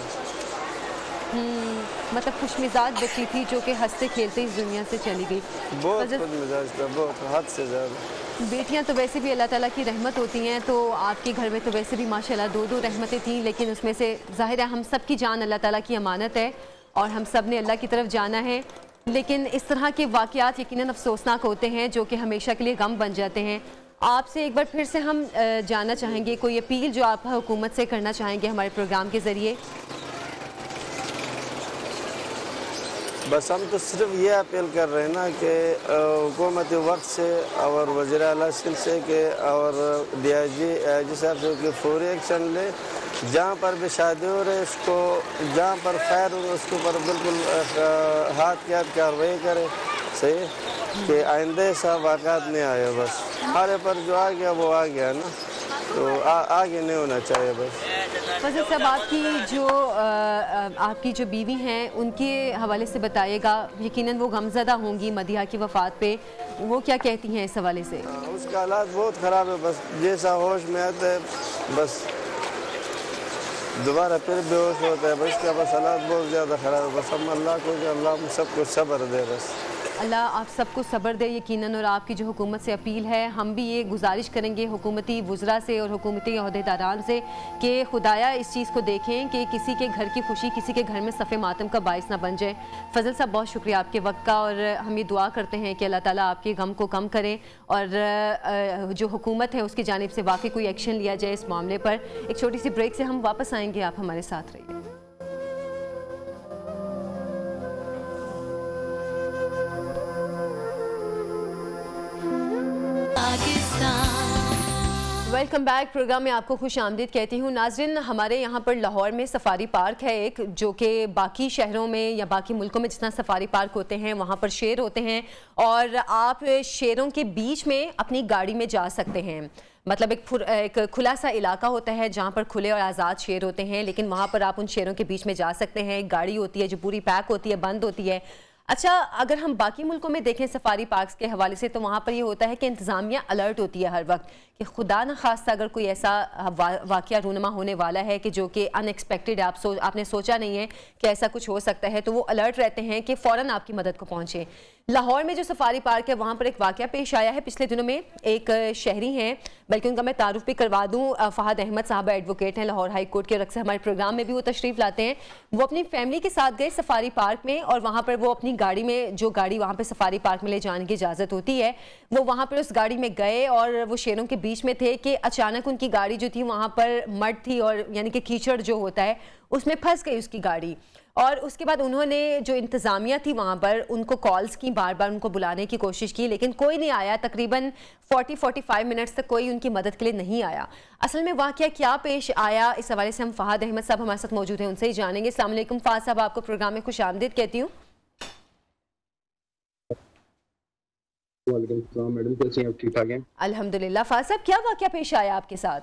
मतलब खुशमिजाज बच्ची थी जो कि हंसते खेलते इस दुनिया से चली गई। बहुत खुशमिजाज था, बहुत हद से ज़्यादा। बेटियां तो वैसे भी अल्लाह ताला की रहमत होती हैं, तो आपके घर में तो वैसे भी माशाल्लाह 2 रहमतें थीं, लेकिन उसमें से ज़ाहिर है हम सब की जान अल्लाह ताला की अमानत है और हम सब ने अल्लाह की तरफ जाना है। लेकिन इस तरह के वाक़यात यकीनन अफसोसनाक होते हैं जो कि हमेशा के लिए गम बन जाते हैं। आपसे एक बार फिर से हम जानना चाहेंगे, कोई अपील जो आप हुकूमत से करना चाहेंगे हमारे प्रोग्राम के ज़रिए? बस हम तो सिर्फ ये अपील कर रहे हैं ना कि हुकूमती वक्त से और वज़ीर आला से के और DIG साहब से कि फौरी एक्शन ले। जहाँ पर भी शादी हो रहे इसको, जहाँ पर खैर हो उसके ऊपर बिल्कुल हाथ के हाथ कार्रवाई करे, सही कि आइंदा ऐसा वाक़यात नहीं आए। बस हमारे पर जो आ गया वो आ गया ना, तो आगे नहीं होना चाहिए। बस फजल साहब, आपकी जो बीवी हैं उनके हवाले से बताइएगा। यकीनन वो गमज़दा होंगी मदिया की वफ़ात पे, वो क्या कहती हैं इस हवाले से? उसका हालात बहुत ख़राब है, बस जैसा होश में आता है बस दोबारा फिर बेहोश होता है। बस इसका बस हालात बहुत ज़्यादा ख़राब है। बस हम अल्लाह को कि अल्लाह सबको सब्र दे, बस अल्लाह आप सबको सब्र दे यकीनन। और आपकी जो हुकूमत से अपील है, हम भी ये गुजारिश करेंगे हुकूमती वुज़रा से और हुकूमती अहदेदारान से कि खुदाया इस चीज़ को देखें कि किसी के घर की खुशी किसी के घर में सफ़े मातम का बाइस ना बन जाए। फजल साहब, बहुत शुक्रिया आपके वक्त का, और हम ये दुआ करते हैं कि अल्लाह ताला आपके गम को कम करे और जो हुकूमत है उसकी जानिब से वाकई कोई एक्शन लिया जाए इस मामले पर। एक छोटी सी ब्रेक से हम वापस आएंगे, आप हमारे साथ रहिए। Welcome back. प्रोग्राम में आपको खुश आमदीद कहती हूँ। नाज़रीन, हमारे यहाँ पर लाहौर में सफारी पार्क है एक, जो कि बाकी शहरों में या बाकी मुल्कों में जितना सफारी पार्क होते हैं वहाँ पर शेर होते हैं और आप शेरों के बीच में अपनी गाड़ी में जा सकते हैं। मतलब एक खुला सा इलाका होता है जहाँ पर खुले और आज़ाद शेर होते हैं, लेकिन वहाँ पर आप उन शेरों के बीच में जा सकते हैं। एक गाड़ी होती है जो पूरी पैक होती है, बंद होती है। अच्छा, अगर हम बाकी मुल्कों में देखें सफारी पार्क्स के हवाले से, तो वहाँ पर ये होता है कि इंतज़ामिया अलर्ट होती है हर वक्त कि खुदा न खास्ता अगर कोई ऐसा वाक़या रूनमा होने वाला है कि जो कि अनएक्सपेक्टेड है, आपने सोचा नहीं है कि ऐसा कुछ हो सकता है, तो वो अलर्ट रहते हैं कि फ़ौरन आपकी मदद को पहुँचे। लाहौर में जो सफारी पार्क है वहाँ पर एक वाकया पेश आया है पिछले दिनों में। एक शहरी हैं, बल्कि उनका मैं तारुफ भी करवा दूँ, फहद अहमद साहब एडवोकेट हैं, लाहौर हाई कोर्ट के, और अक्सर हमारे प्रोग्राम में भी वो तशरीफ़ लाते हैं। वो अपनी फैमिली के साथ गए सफारी पार्क में, और वहाँ पर वो अपनी गाड़ी में, जो गाड़ी वहाँ पर सफारी पार्क में ले जाने की इजाज़त होती है, वो वहाँ पर उस गाड़ी में गए और वो शेरों के बीच में थे कि अचानक उनकी गाड़ी जो थी वहाँ पर मड थी, और यानी कि कीचड़ जो होता है उसमें फंस गई उसकी गाड़ी। और उसके बाद उन्होंने जो इंतज़ामिया थी वहाँ पर उनको कॉल्स की, बार बार उनको बुलाने की कोशिश की, लेकिन कोई नहीं आया। तकरीबन 40-45 मिनट्स तक कोई उनकी मदद के लिए नहीं आया। असल में वाक़या क्या पेश आया, इस हवाले से हम फहद अहमद साहब हमारे साथ मौजूद हैं, उनसे ही जानेंगे। अस्सलाम वालेकुम फहद साहब, आपको प्रोग्राम में खुशामदीद कहती हूँ। मैडम, कैसे हैं आप? ठीक ठाक हैं? अल्हम्दुलिल्लाह। फहद साहब, क्या वाक़या पेश आया आपके साथ?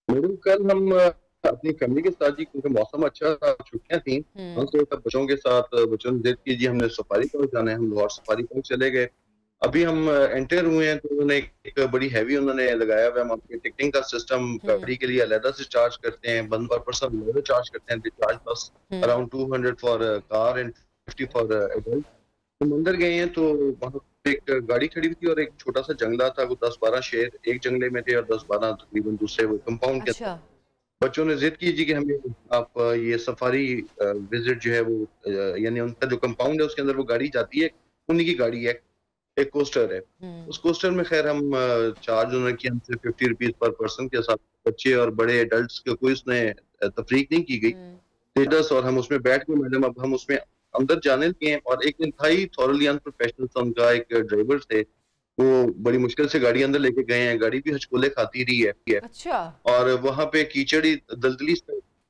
मैडम, कल हम अपनी फैमिली के साथ, जी क्योंकि मौसम अच्छा था, छुट्टियां थी, हम तो बच्चों के साथ, बच्चों ने जिद की जी हमने सफारी पार्क जाना है। हम लाहौर सफारी पार्क चले गए। अभी हम एंटर हुए हैं तो उन्होंने एक बड़ी हैवी उन्होंने लगाया हुआ है आपके टिकटिंग का सिस्टम। गाड़ी के लिए अलग से चार्ज करते हैं, वन पर पर्सन अलग चार्ज करते हैं। Charge plus around 200 for car and 50 for adult. हम अंदर गए हैं तो वहाँ एक गाड़ी खड़ी हुई थी और एक छोटा सा जंगला था। वो 10-12 शेर एक जंगले में थे और 10-12 तकरीबन दूसरे वो कंपाउंड के। अच्छा। बच्चों ने जिद की जी कि हमें आप ये सफारी विजिट जो है वो, यानी उनका जो कंपाउंड है उसके अंदर वो गाड़ी जाती है, उन्हीं की गाड़ी है, एक कोस्टर है। उस कोस्टर में खैर हम चार्ज उन्होंने किया हमसे 50 रुपीज पर पर्सन के साथ। बच्चे और बड़े एडल्ट्स के कोई उसने तफरीक नहीं की गई। स्टेटस और हम उसमें बैठ के मैडम अब हम उसमें अंदर जाने लगे हैं और एक इंतहाई थॉरली अनप्रोफेशनल सा उनका एक ड्राइवर थे, वो बड़ी मुश्किल से गाड़ी अंदर लेके गए हैं। गाड़ी भी हचकोले खाती रही है। अच्छा। और वहां पे कीचड़ी दलदली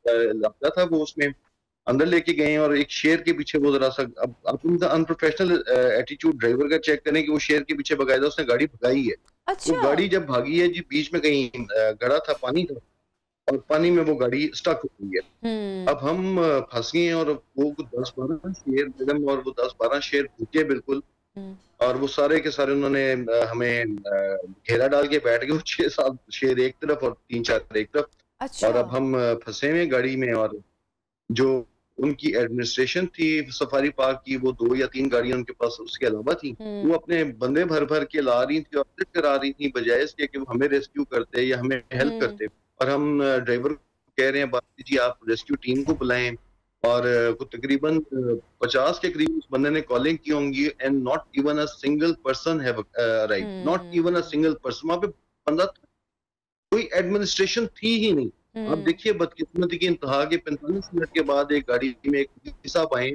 लगता था, वो उसमें अंदर लेके गए हैं और एक शेर के पीछे वो जरा सा, अब आप उनका अनप्रोफेशनल एटीट्यूड ड्राइवर का चेक करें कि वो शेर के पीछे भगाया था, उसने गाड़ी भगाई है। अच्छा। वो गाड़ी जब भागी है जी, बीच में कहीं गड़ा था, पानी था, और पानी में वो गाड़ी स्टक हो गई है। अब हम फंस गए हैं और वो 10-12 शेर मैडम, और वो 10-12 शेर भूखे बिल्कुल, और वो सारे के सारे उन्होंने हमें घेरा डाल के बैठ गए। 6-7 शेर एक तरफ और 3-4 एक तरफ। अच्छा। और अब हम फंसे हुए गाड़ी में, और जो उनकी एडमिनिस्ट्रेशन थी सफारी पार्क की, वो 2 या 3 गाड़ियां उनके पास उसके अलावा थी। वो अपने बंदे भर भर के ला रही थी और करा रही थी, बजाय इसके कि वो हमें रेस्क्यू करते या हमें हेल्प करते। और हम ड्राइवर को कह रहे हैं बात जी आप रेस्क्यू टीम को बुलाएं, और तकरीबन 50 के करीब उस बंदे ने कॉलिंग की होंगी, and not even a single person have arrived, not even a single person. वहां पे बंदा, कोई एडमिनिस्ट्रेशन थी ही नहीं। अब देखिए बदकिस्मती की इंतहा के 45 मिनट के बाद एक गाड़ी में एक साहब आए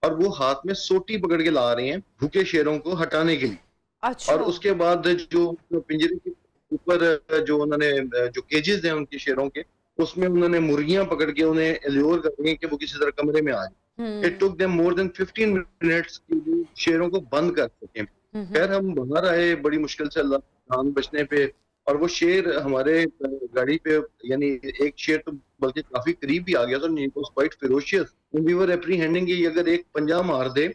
और वो हाथ में सोटी पकड़ के ला रहे हैं भूखे शेरों को हटाने के लिए। अच्छा। और उसके बाद जो पिंजरे के ऊपर जो उन्होंने जो केजेस हैं उनके शेरों के, उसमें उन्होंने मुर्गियां पकड़ के उन्हें एल्योर कर रही हैं कि वो किसी तरह कमरे में आ जाए। It took them more than 15 minutes कि शेरों को बंद कर सकें। खैर हम बाहर आए बड़ी मुश्किल से, अल्लाह जान बचने पे, और वो शेर हमारे गाड़ी पे, यानी एक शेर तो बल्कि काफी करीब भी आ गया था, क्वाइट फेरोशियस। वी वर एप्रीहेंडिंग कि अगर एक पंजा मार दे,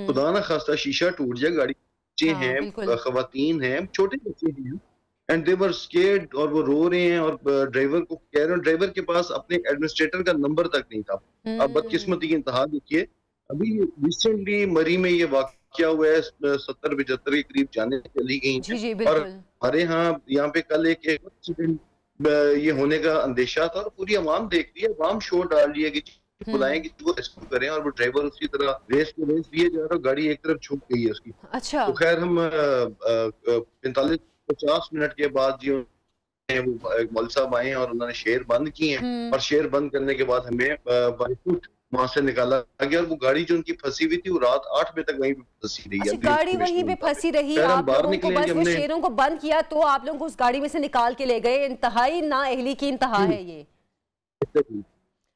खुदा ना खास्ता शीशा टूट जाए। गाड़ी बच्चे हैं, खवातीन हैं, छोटे बच्चे हैं, एंड दे वर स्केर्ड, और वो रो रहे हैं। और ड्राइवर को कह रहे हैं, ड्राइवर के पास अपने एडमिनिस्ट्रेटर का नंबर तक नहीं था। अब बदकिस्मती की इंतहा देखिए। अभी रिसेंटली मरी में ये वाकया हुआ है, 70-75 के करीब जाने चली गई। और हमारे यहाँ पे कल एक एक्सीडेंट ये होने का अंदेशा था, और पूरी अवाम देख रही है, अवाम शोर डाल रही है कि बुलाएं कि वो रेस्क्यू करें, और वो ड्राइवर उसी तरह रेस दिए जा रहा, गाड़ी एक तरफ छूट गई है उसकी। अच्छा। तो खैर हम 45-50 मिनट के बाद जी वो मौलवी साहब आए और उन्होंने शेर बंद किए हैं, और शेर बंद करने के बाद हमें बाई फुट वहां से निकाला गया। और वो गाड़ी जो उनकी फंसी हुई थी वो रात 8 बजे तक वहीं पे फंसी रही है। अच्छा, गाड़ी वहीं पे फंसी रही। आप लोगों को बस वो शेरों को बंद किया तो आप लोगों को उस गाड़ी में से निकाल के ले गए। इंतहाई नाअहली की इंतहा है ये।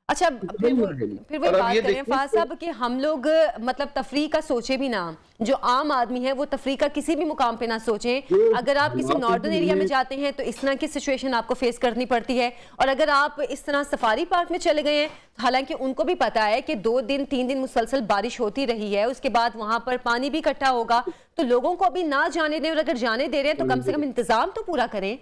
अच्छा, फिर वो बात करें फहद साहब कि हम लोग मतलब तफरीह का सोचे भी ना, जो आम आदमी है वो तफरीह का किसी भी मुकाम पे ना सोचें। अगर आप किसी नॉर्दर्न एरिया में जाते हैं तो इस तरह की सिचुएशन आपको फेस करनी पड़ती है, और अगर आप इस तरह सफारी पार्क में चले गए हैं, हालांकि उनको भी पता है कि 2 दिन 3 दिन मुसलसल बारिश होती रही है, उसके बाद वहां पर पानी भी इकट्ठा होगा, तो लोगों को अभी ना जाने दें, और अगर जाने दे रहे हैं तो कम से कम इंतजाम तो पूरा करें।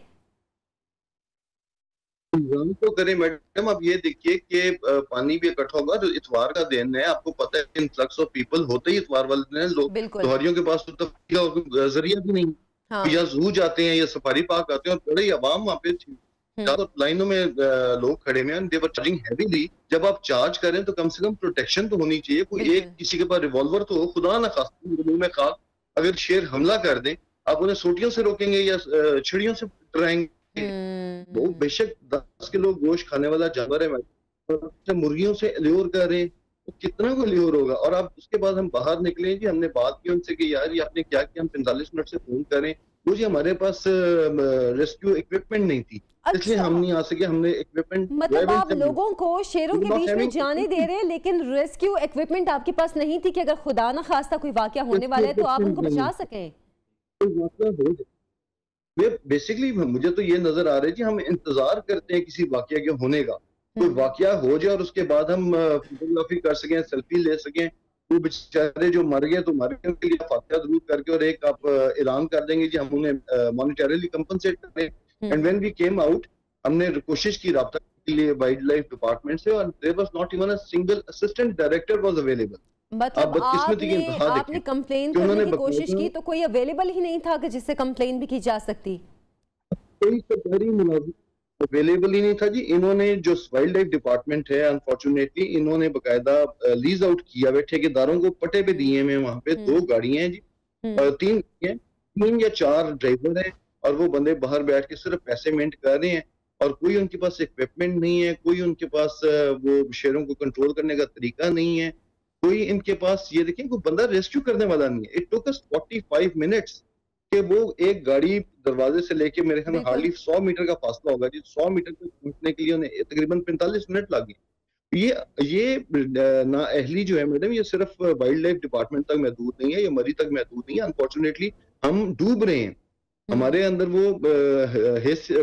इंतजाम तो करें मैडम। आप ये देखिए कि पानी भी इकट्ठा होगा, तो इतवार का दिन है, आपको पता है इन्फ्लक्स ऑफ पीपल होते ही इतवार वाले दिन लोग, बिल्कुल। लोहारियों के पास तो तफरीह का और कोई जरिया भी नहीं, हाँ। या जू जाते हैं या सफारी पार्क आते हैं और बड़े अवाम वहाँ पे लाइनों में लोग खड़े हुए हैं, देवर चार्जिंग हैवीली। जब आप चार्ज करें तो कम से कम प्रोटेक्शन तो होनी चाहिए, कोई एक किसी के पास रिवॉल्वर तो हो, खुदा ना खास्ता मुंह में खाक अगर शेर हमला कर दें, आप उन्हें सोटियों से रोकेंगे या छिड़ियों से डराएंगे? वो बेशक 10 किलो गोश्त खाने वाला जानवर है, मैं मुर्गियों से ल्योर कर रहे हैं, तो कितना को ल्योर होगा? और आप उसके बाद हम बाहर निकले जी, हमने बात की उनसे कि यार ये आपने क्या किया, हम 45 मिनट से फोन करें, वो जी हमारे पास रेस्क्यू इक्विपमेंट नहीं थी, इसलिए हम नहीं आ सके, हमने इक्विपमेंट। मतलब आप लोगों को शेरों के बीच में जाने दे रहे हैं, लेकिन रेस्क्यू इक्विपमेंट आपके पास नहीं थी कि अगर खुदा ना खास्ता कोई वाकया होने वाला है तो आप उनको बचा सकें। बेसिकली मुझे तो ये नजर आ रहा है जी, हम इंतजार करते हैं किसी वाकया के होने का, कोई वाकया हो जाए और उसके बाद हम फोटोग्राफी कर सकें, सेल्फी ले सकें। वो बेचारे जो मर गए तो मर गए, उनके लिए फातिहा दुरूद करके और एक आप ऐलान कर देंगे जी हम उन्हें मॉनिटरीली कंपनसेट करें। And when we came out, हमने कोशिश की राब्ता के लिए वाइल्ड लाइफ डिपार्टमेंट से, और there was not even a single assistant director was available. मतलब आपने कंप्लेन करने की कोशिश की तो कोई अवेलेबल ही नहीं था कि जिससे कंप्लेन भी की जा सकती? कोई सरकारी मुलाजिम अवेलेबल ही नहीं था जी। इन्होंने जो वाइल्ड लाइफ डिपार्टमेंट है, अनफॉर्चुनेटली इन्होंने बकायदा लीज आउट किया हुआ, ठेकेदारों को पट्टे पे दिए हुए, वहाँ पे 2 गाड़ियां हैं जी, 3 या 4 ड्राइवर हैं, और वो बंदे बाहर बैठ के सिर्फ पैसे मेंट कर रहे हैं, और कोई उनके पास इक्विपमेंट नहीं है, कोई उनके पास वो शेरों को कंट्रोल करने का तरीका नहीं है, कोई इनके पास, ये देखें कोई बंदा रेस्क्यू करने वाला नहीं है। इट टुक अस 45 मिनट्स कि वो एक गाड़ी दरवाजे से लेके मेरे ख्याल में हार्डली 100 मीटर का फासला होगा जी, 100 मीटर तक पहुंचने के लिए उन्हें तकरीबन 45 मिनट लगे। ये नाअहली जो है मैडम, ये सिर्फ वाइल्ड लाइफ डिपार्टमेंट तक महदूद नहीं है, ये मरी तक महदूद नहीं है। अनफॉर्चुनेटली हम डूब रहे हैं, हमारे अंदर वो बेहिस्सी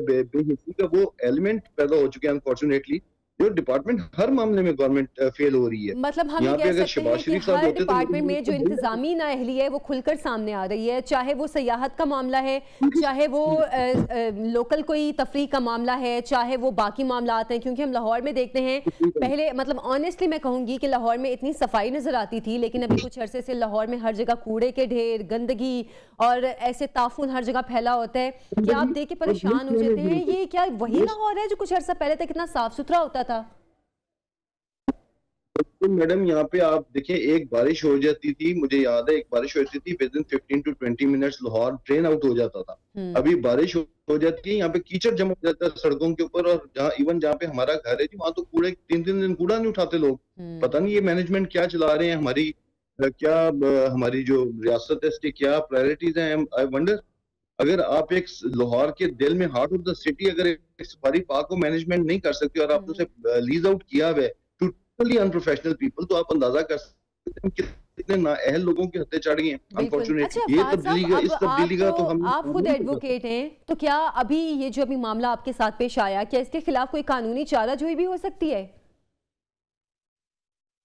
का वो एलिमेंट पैदा हो चुके हैं। अनफॉर्चुनेटली जो डिपार्टमेंट हर मामले में गवर्नमेंट फेल हो रही है। मतलब हम ये कह सकते हैं कि हर डिपार्टमेंट में जो इंतजामी नाअहली है वो खुलकर सामने आ रही है, चाहे वो सयाहत का मामला है, चाहे वो लोकल कोई तफरीह का मामला है, चाहे वो बाकी मामला आते हैं। क्योंकि हम लाहौर में देखते हैं, पहले मतलब ऑनेस्टली मैं कहूँगी कि लाहौर में इतनी सफाई नजर आती थी, लेकिन अभी कुछ अरसे से लाहौर में हर जगह कूड़े के ढेर, गंदगी और ऐसे ताफून हर जगह फैला होता है कि आप देख के परेशान हो जाते हैं। ये क्या वही लाहौर है जो कुछ अर्सा पहले तक इतना साफ सुथरा होता था? तो मैडम यहाँ पे आप देखें, एक बारिश हो जाती थी, मुझे याद है एक बारिश होती थी, with in 15 to 20 minutes Lahore drain out हो जाता था। अभी बारिश हो जाती है, यहाँ पे कीचड़ जमा हो जाता है सड़कों के ऊपर, और जहाँ पे हमारा घर है जी, वहाँ तो कूड़े 3 दिन कूड़ा नहीं उठाते लोग। पता नहीं ये मैनेजमेंट क्या चला रहे हैं, हमारी जो रियासत है इसकी क्या प्रायोरिटीज हैं। आई वंडर, अगर आप एक लाहौर के दिल में, हार्ट ऑफ द सिटी, अगर एक सफारी पार्क को मैनेजमेंट नहीं कर सकते और आपने उसे लीज आउट किया हुआ है टू टोटली अनप्रोफेशनल पीपल, तो आप अंदाजा कर सकते हैं कितने नाअहल लोगों के हत्थे चढ़ गए हैं। अनफॉर्चुनेटली ये इस तब्दीली का तो हम, आप खुद एडवोकेट हैं, तो क्या अभी ये जो अभी मामला आपके साथ पेश आया, क्या इसके खिलाफ कोई कानूनी चाराजोई भी हो सकती है?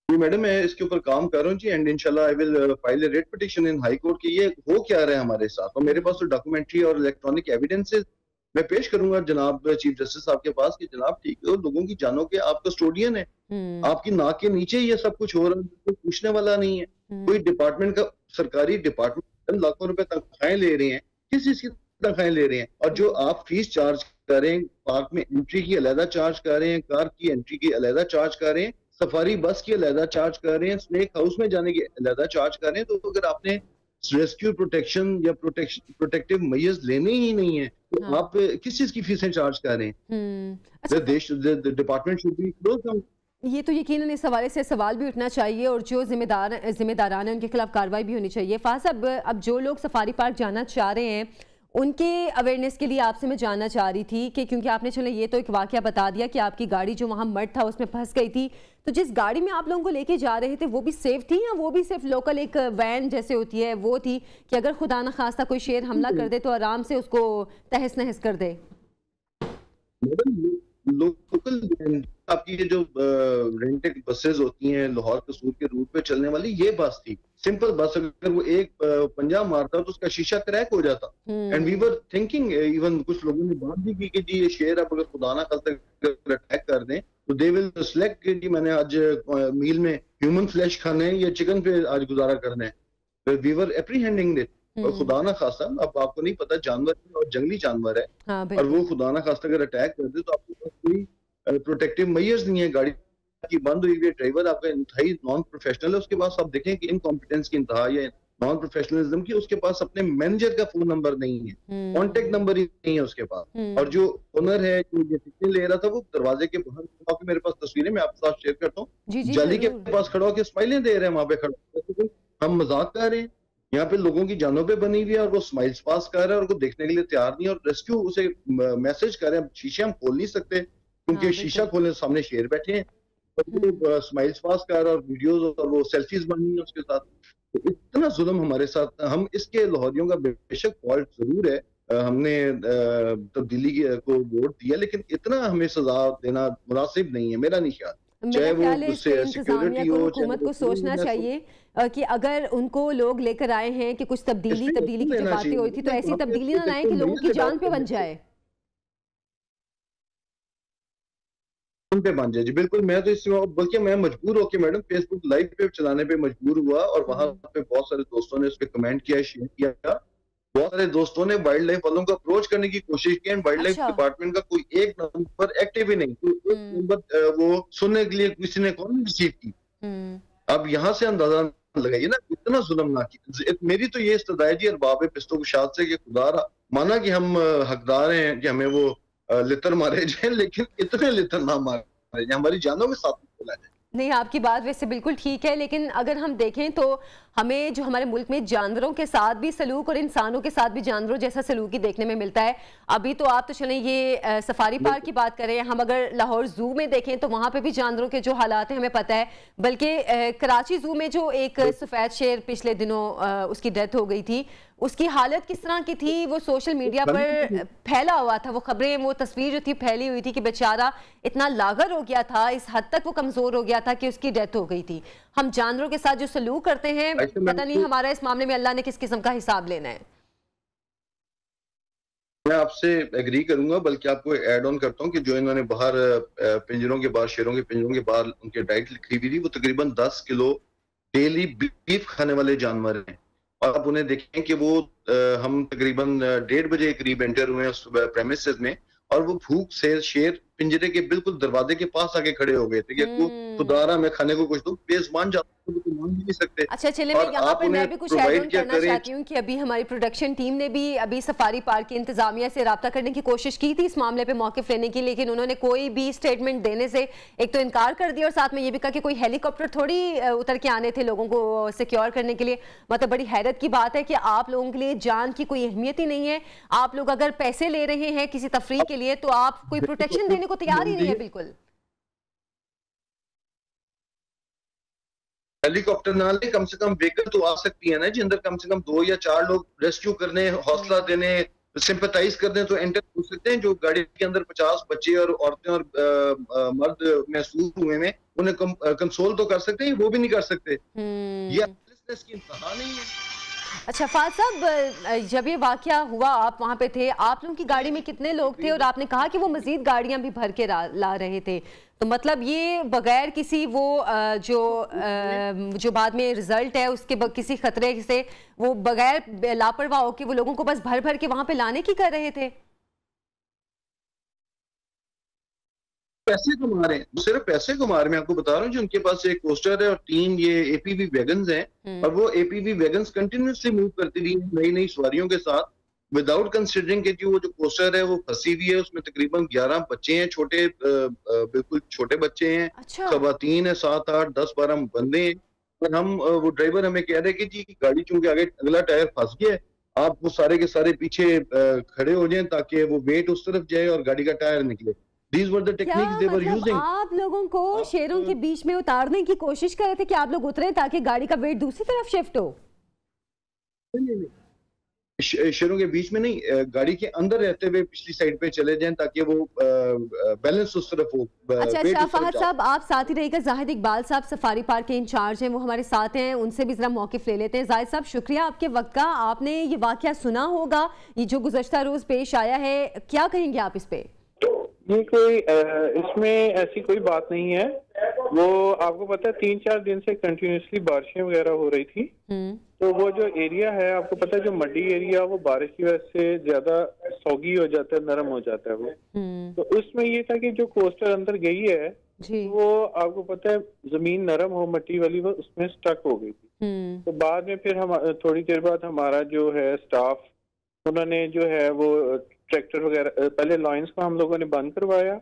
जी मैडम, मैं इसके ऊपर काम कर रहा हूँ जी, एंड इंशाल्लाह I will file a writ petition in high court कि ये हो क्या रहा है हमारे साथ। और मेरे पास तो डॉक्यूमेंट्री और इलेक्ट्रॉनिक एविडेंसेस मैं पेश करूंगा जनाब चीफ जस्टिस साहब के पास कि जनाब ठीक है, लोगों की जानों के आप कस्टोडियन है, आपकी नाक के नीचे ये सब कुछ हो रहा है, कोई पूछने वाला नहीं है। कोई डिपार्टमेंट का, सरकारी डिपार्टमेंट लाखों रुपए तनख्वाहें ले रहे हैं, किस चीज की तनख्वाहें ले रहे हैं? और जो आप फीस चार्ज कर रहे हैं, पार्क में एंट्री की अलहदा चार्ज कर रहे हैं, कार की एंट्री की अलहदा चार्ज कर रहे हैं, सफारी बस की अलहदा चार्ज कर रहे हैं, स्नेक हाउस में जाने की अलहदा चार्ज कर रहे हैं, तो अगर आपने रेस्क्यू प्रोटेक्शन या प्रोटेक्टिव मेजर्स लेने ही नहीं है तो आप किस चीज की फीसें चार्ज कर रहे हैं? Department should be close down. ये तो यकीनन इस हवाले से सवाल भी उठना चाहिए और जो जिम्मेदारान है उनके खिलाफ कार्रवाई भी होनी चाहिए। फाज साहब, अब जो लोग सफारी पार्क जाना चाह रहे हैं उनके अवेयरनेस के लिए आपसे मैं जानना चाह रही थी कि क्योंकि आपने चलो ये तो एक वाकया बता दिया कि आपकी गाड़ी जो वहाँ मड था उसमें फंस गई थी, तो जिस गाड़ी में आप लोगों को लेके जा रहे थे वो भी सेफ थी या वो भी सिर्फ लोकल एक वैन जैसे होती है वो थी कि अगर खुदा न खास्ता कोई शेर हमला कर दे तो आराम से उसको तहस नहस कर दे? लोकल आपकी ये जो रेंटेड बसेस होती हैं लाहौर कसूर के रूट पे चलने वाली, ये बस थी सिंपल बस। अगर वो एक पंजा मारता तो उसका शीशा क्रैक हो जाता। And we were thinking, even कुछ लोगों ने बात भी की कि जी ये शेर अब अगर खुदा ना खास्ता अटैक कर दें तो दे विल सिलेक्ट कि जी मैंने आज मील में ह्यूमन फ्लैश खाना है या चिकन पे आज गुजारा करना है। We were apprehending it. और खुदा ना खास्ता, अब आपको नहीं पता, जानवर है और जंगली जानवर है। हाँ, और वो खुदा ना खास्ता अगर अटैक कर दे तो आपके पास कोई प्रोटेक्टिव मेजर्स नहीं है। गाड़ी की बंद हुई है, ड्राइवर आपका इंतहाई नॉन प्रोफेशनल है, उसके पास आप देखें कि इनकॉम्पिटेंस की इंतहा या नॉन प्रोफेशनलिज्म की, उसके पास अपने मैनेजर का फोन नंबर नहीं है, कॉन्टेक्ट नंबर ही नहीं है उसके पास। और जो ओनर है जो ये टिकट ले रहा था वो दरवाजे के बाहर, मेरे पास तस्वीरें मैं आपके साथ शेयर करता हूँ, जाली के पास खड़ा होकर स्माइलें दे रहे हैं वहां पे खड़ा। हम मजाक कर रहे हैं, यहाँ पे लोगों की जानों पे बनी हुई है और वो स्माइल्स पास कर रहा है और वो देखने के लिए तैयार नहीं है। और रेस्क्यू उसे मैसेज कर रहे हैं, शीशे हम खोल नहीं सकते क्योंकि शीशा खोलने सामने शेर बैठे हैं, और स्माइल्स पास कर रहा है और वीडियोस और वो सेल्फीज बननी है उसके साथ। तो इतना जुल्म हमारे साथ, हम इसके लाहौरियों का बेशक फॉल्ट जरूर है, हमने तब्दीली को वोट दिया, लेकिन इतना हमें सजा देना मुनासिब नहीं है, मेरा नहीं ख्याल। चाहे वो सिक्योरिटी हो, हुकूमत को सोचना चाहिए कि अगर उनको लोग लेकर आए हैं कि कुछ तब्दीली की जो बातें हुई थी, तो ऐसी तब्दीली ना लाएं कि लोगों की जान पे बन जाए। पे बन जाए जी, बिल्कुल। मैं तो इसमें बल्कि मैं मजबूर होकर मैडम फेसबुक लाइव पे चलाने पे मजबूर हुआ, और वहां पे बहुत सारे दोस्तों ने उस पर कमेंट किया, शेयर किया। बहुत सारे दोस्तों ने वाइल्ड लाइफ वालों को अप्रोच करने की कोशिश की, एंड वाइल्ड लाइफ डिपार्टमेंट का कोई एक नंबर एक्टिव ही नहीं, तो एक नंबर वो सुनने के लिए किसी ने कौन रिसीव की। अब यहाँ से अंदाजा लगाइए ना, इतना जुल्म ना की। मेरी तो ये इस्तदा है जी अरबाब पिस्तों को शाद से कि खुदा माना कि हम हकदार हैं कि हमें वो लितर मारे जाए, लेकिन इतने लितर ना मारे जाए, हमारी जानों में साथ मिला जाए। नहीं, आपकी बात वैसे बिल्कुल ठीक है, लेकिन अगर हम देखें तो हमें जो हमारे मुल्क में जानवरों के साथ भी सलूक और इंसानों के साथ भी जानवरों जैसा सलूक ही देखने में मिलता है। अभी तो आप तो चलें ये सफारी पार्क की बात करें, हम अगर लाहौर जू में देखें तो वहाँ पे भी जानवरों के जो हालात हैं हमें पता है। बल्कि कराची जू में जो एक सफ़ेद शेर पिछले दिनों उसकी डेथ हो गई थी, उसकी हालत किस तरह की थी वो सोशल मीडिया पर फैला हुआ था, वो खबरें, वो तस्वीर जो थी फैली हुई थी कि बेचारा इतना लागर हो गया था, इस हद तक वो कमजोर हो गया था कि उसकी डेथ हो गई थी। हम जानवरों के साथ जो सलूक करते हैं, पता नहीं हमारा इस मामले में अल्लाह ने किस किस्म का हिसाब लेना है। मैं आपसे एग्री करूंगा, बल्कि आपको ऐड ऑन करता हूं कि जो इन्होंने बाहर पिंजरों के बाहर, शेरों के पिंजरों के बाहर उनके डाइट लिखी हुई थी, वो तकरीबन 10 किलो डेली बीफ खाने वाले जानवर हैं। और आप उन्हें देखें कि वो हम तकरीबन 1:30 बजे करीब एंटर हुए हैं प्रेमिसेस में, और वो भूख से शेर पिंजरे के बिल्कुल दरवाजे के पास आके खड़े हो गए थे कि खुदारा मैं खाने को कुछ दूं, बेज़बान जाते तो मान भी नहीं सकते। अच्छा, चलिए मैं यहाँ पर मैं भी कुछ ऐड ऑन करना चाहती हूँ कि अभी हमारी प्रोडक्शन टीम ने भी अभी सफारी पार्क की इंतजामिया से राब्ता करने की कोशिश की थी इस मामले पे मौक़िफ़ लेने की, लेकिन उन्होंने कोई भी स्टेटमेंट देने से एक तो इनकार कर दिया और साथ में ये भी कहा कि कोई हेलीकॉप्टर थोड़ी उतर के आने थे लोगों को सिक्योर करने के लिए। मतलब बड़ी हैरत की बात है कि आप लोगों के लिए जान की कोई अहमियत ही नहीं है। आप लोग अगर पैसे ले रहे हैं किसी तफरीह के लिए तो आप कोई प्रोटेक्शन देने को तैयार ही नहीं है बिल्कुल। हेलीकॉप्टर ना ले, कम से कम व्हीकल तो आ सकती है ना जी, अंदर कम से कम 2 या 4 लोग रेस्क्यू करने, हौसला देने, सिंपैथाइज करने तो एंटर हो सकते हैं। जो गाड़ी के अंदर 50 बच्चे और औरतें और मर्द महसूस हुए हैं, उन्हें कंसोल तो कर सकते हैं, वो भी नहीं कर सकते। ये हेल्पलेसनेस की इंतहा नहीं है। अच्छा फाद साहब, जब ये वाकया हुआ आप वहाँ पे थे, आप लोगों की गाड़ी में कितने लोग थे? और आपने कहा कि वो मजीद गाड़ियाँ भी भर के ला रहे थे, तो मतलब ये बगैर किसी वो जो बाद में रिजल्ट है उसके किसी खतरे से वो बगैर लापरवाह होकर वो लोगों को बस भर भर के वहाँ पे लाने की कर रहे थे? पैसे कमा रहे हैं, सिर्फ पैसे कमा रहे हैं। मैं आपको बता रहा हूँ, जो उनके पास एक कोस्टर है और 3 ये एपीवी वैगन्स हैं, और वो एपीवी वैगन्स कंटिन्यूसली मूव करती रही नई नई सवारियों के साथ, विदाउट कंसिडरिंग कि वो जो कोस्टर है वो फंसी हुई है, उसमें तकरीबन 11 बच्चे हैं, छोटे बिल्कुल छोटे बच्चे हैं। अच्छा। खवातीन है 7, 8, 10, 12 बंदे हैं। और हम वो ड्राइवर हमें कह रहे हैं कि जी गाड़ी चूंकि आगे अगला टायर फंस गया है, आप वो सारे के सारे पीछे खड़े हो जाएं ताकि वो वेट उस तरफ जाए और गाड़ी का टायर निकले। These were the techniques they were using. आप लोगों को शेरों के बीच में उतारने की कोशिश कर रहे थे कि आप लोग उतरे ताकि गाड़ी का वेट दूसरी तरफ शिफ्ट हो? नहीं, शेरों के बीच में नहीं, गाड़ी के अंदर रहते हुए पिछली साइड पे चले जाएं ताकि वो बैलेंस उस तरफ हो। अच्छा फहद साहब, आप साथ ही रहेगा। जाहिद इकबाल साहब सफारी पार्क के इंचार्ज हैं, वो हमारे साथ हैं, उनसे भी जरा मौक़िफ़ ले लेते हैं। जाहिद साहब, शुक्रिया आपके वक्त का। आपने ये वाक़या सुना होगा, ये जो गुज़श्ता रोज़ पेश आया है, क्या कहेंगे आप इस पे? ये कोई इसमें ऐसी कोई बात नहीं है। वो आपको पता है 3-4 दिन से कंटिन्यूसली बारिशें वगैरह हो रही थी, तो वो जो एरिया है आपको पता है, जो मड्डी एरिया, वो बारिश की वजह से ज्यादा सौगी हो जाता है, नरम हो जाता है वो। तो उसमें ये था कि जो कोस्टर अंदर गई है वो आपको पता है जमीन नरम हो, मट्टी वाली, वो उसमें स्टक हो गई थी। तो बाद में फिर हम थोड़ी देर बाद हमारा जो है स्टाफ, उन्होंने जो है वो ट्रैक्टर वगैरह, पहले लाइंस को हम लोगों ने बंद करवाया,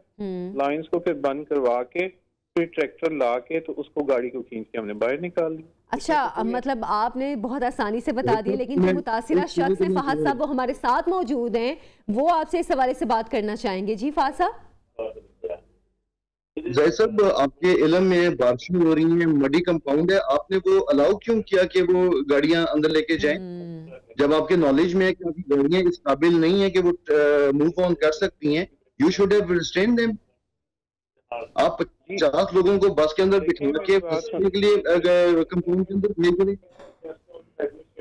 लाइंस को फिर बंद करवा के फिर ट्रैक्टर ला के तो उसको गाड़ी को खींच के हमने बाहर निकाल दिया। अच्छा, मतलब आपने बहुत आसानी से बता दिया, लेकिन जो मुतासिरा शख्स है फहद साहब, वो हमारे साथ मौजूद हैं, वो आपसे इस हवाले से बात करना चाहेंगे। जी फहद साहब। जय साहब, आपके इल्म में बारिशें हो रही हैं, मडी कंपाउंड है, आपने वो अलाउ क्यों किया कि वो गाड़ियां अंदर लेके जाएं? जब आपके नॉलेज में है कि आपकी गाड़ियां इस काबिल नहीं है कि वो मूव ऑन कर सकती हैं, you should have restrain them. आप 50 लोगों को बस के अंदर बिठा के फंसने के लिए कंपाउंड के अंदर भेज रहे।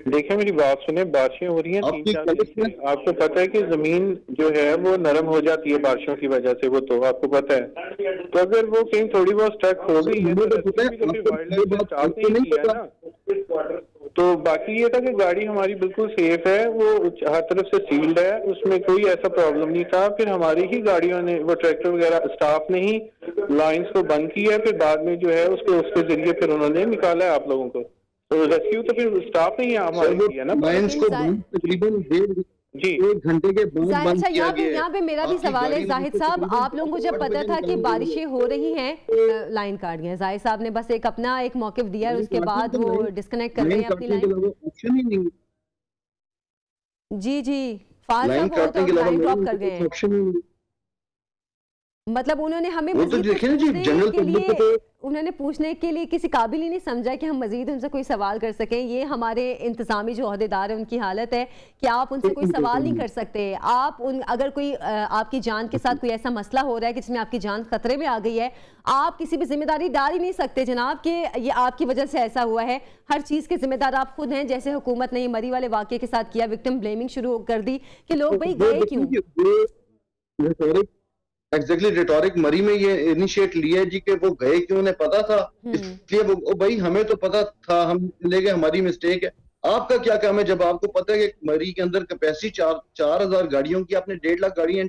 देखिए मेरी बात सुने, बारिशें हो रही हैं 3-4 दिन, आपको पता है कि जमीन जो है वो नरम हो जाती है बारिशों की वजह से, वो तो आपको पता है। तो अगर वो कहीं थोड़ी बहुत स्टक हो गई है तो बाकी ये था कि गाड़ी हमारी बिल्कुल सेफ है, वो हर तरफ से सील्ड है, उसमें कोई ऐसा प्रॉब्लम नहीं था। फिर हमारी ही गाड़ियों ने, वो ट्रैक्टर वगैरह स्टाफ ने ही लाइंस को बंद किया, फिर बाद में जो है उसके जरिए फिर उन्होंने निकाला है आप लोगों को। तो रेस्क्यू तो फिर स्टाफ ने ही हमारे किया ना। लाइंस को तकरीबन 1 घंटे के बाद बंद किया गया है। यहाँ पे मेरा भी सवाल है जाहिद साहब, आप लोगों को जब पता था कि बारिशें हो रही हैं, लाइन काट गई, जाहिद साहब ने बस अपना एक मौक़िफ़ दिया, उसके बाद वो डिस्कनेक्ट कर रहे हैं अपनी लाइन। जी जी, फहद साहब तो लाइन ड्रॉप कर गए हैं। मतलब उन्होंने हमें उन्होंने पूछने के लिए किसी काबिल ही नहीं समझा कि हम मजीद उनसे कोई सवाल कर सकें। ये हमारे इंतजामी जो अहदेदार है उनकी हालत है कि आप उनसे कोई सवाल नहीं कर सकते। आप अगर कोई आपकी जान के साथ कोई ऐसा मसला हो रहा है कि जिसमें आपकी जान खतरे में आ गई है, आप किसी भी जिम्मेदारी डाल ही नहीं सकते जनाब कि ये आपकी वजह से ऐसा हुआ है। हर चीज़ के जिम्मेदार आप खुद हैं। जैसे हुकूमत ने मरी वाले वाक़े के साथ किया, विक्टिम ब्लेमिंग शुरू कर दी कि लोग भाई गए क्यों। एग्जैक्टली रिटोरिक मरी में ये इनिशिएट लिया जी कि वो गए क्यों, उन्हें पता था, इसलिए वो भाई हमें तो पता था, हम ले गए, हमारी मिस्टेक है। आपका क्या काम है जब आपको पता है कि मरी के अंदर कैपेसिटी 4,000 गाड़ियों की, आपने 1.5 लाख गाड़ियां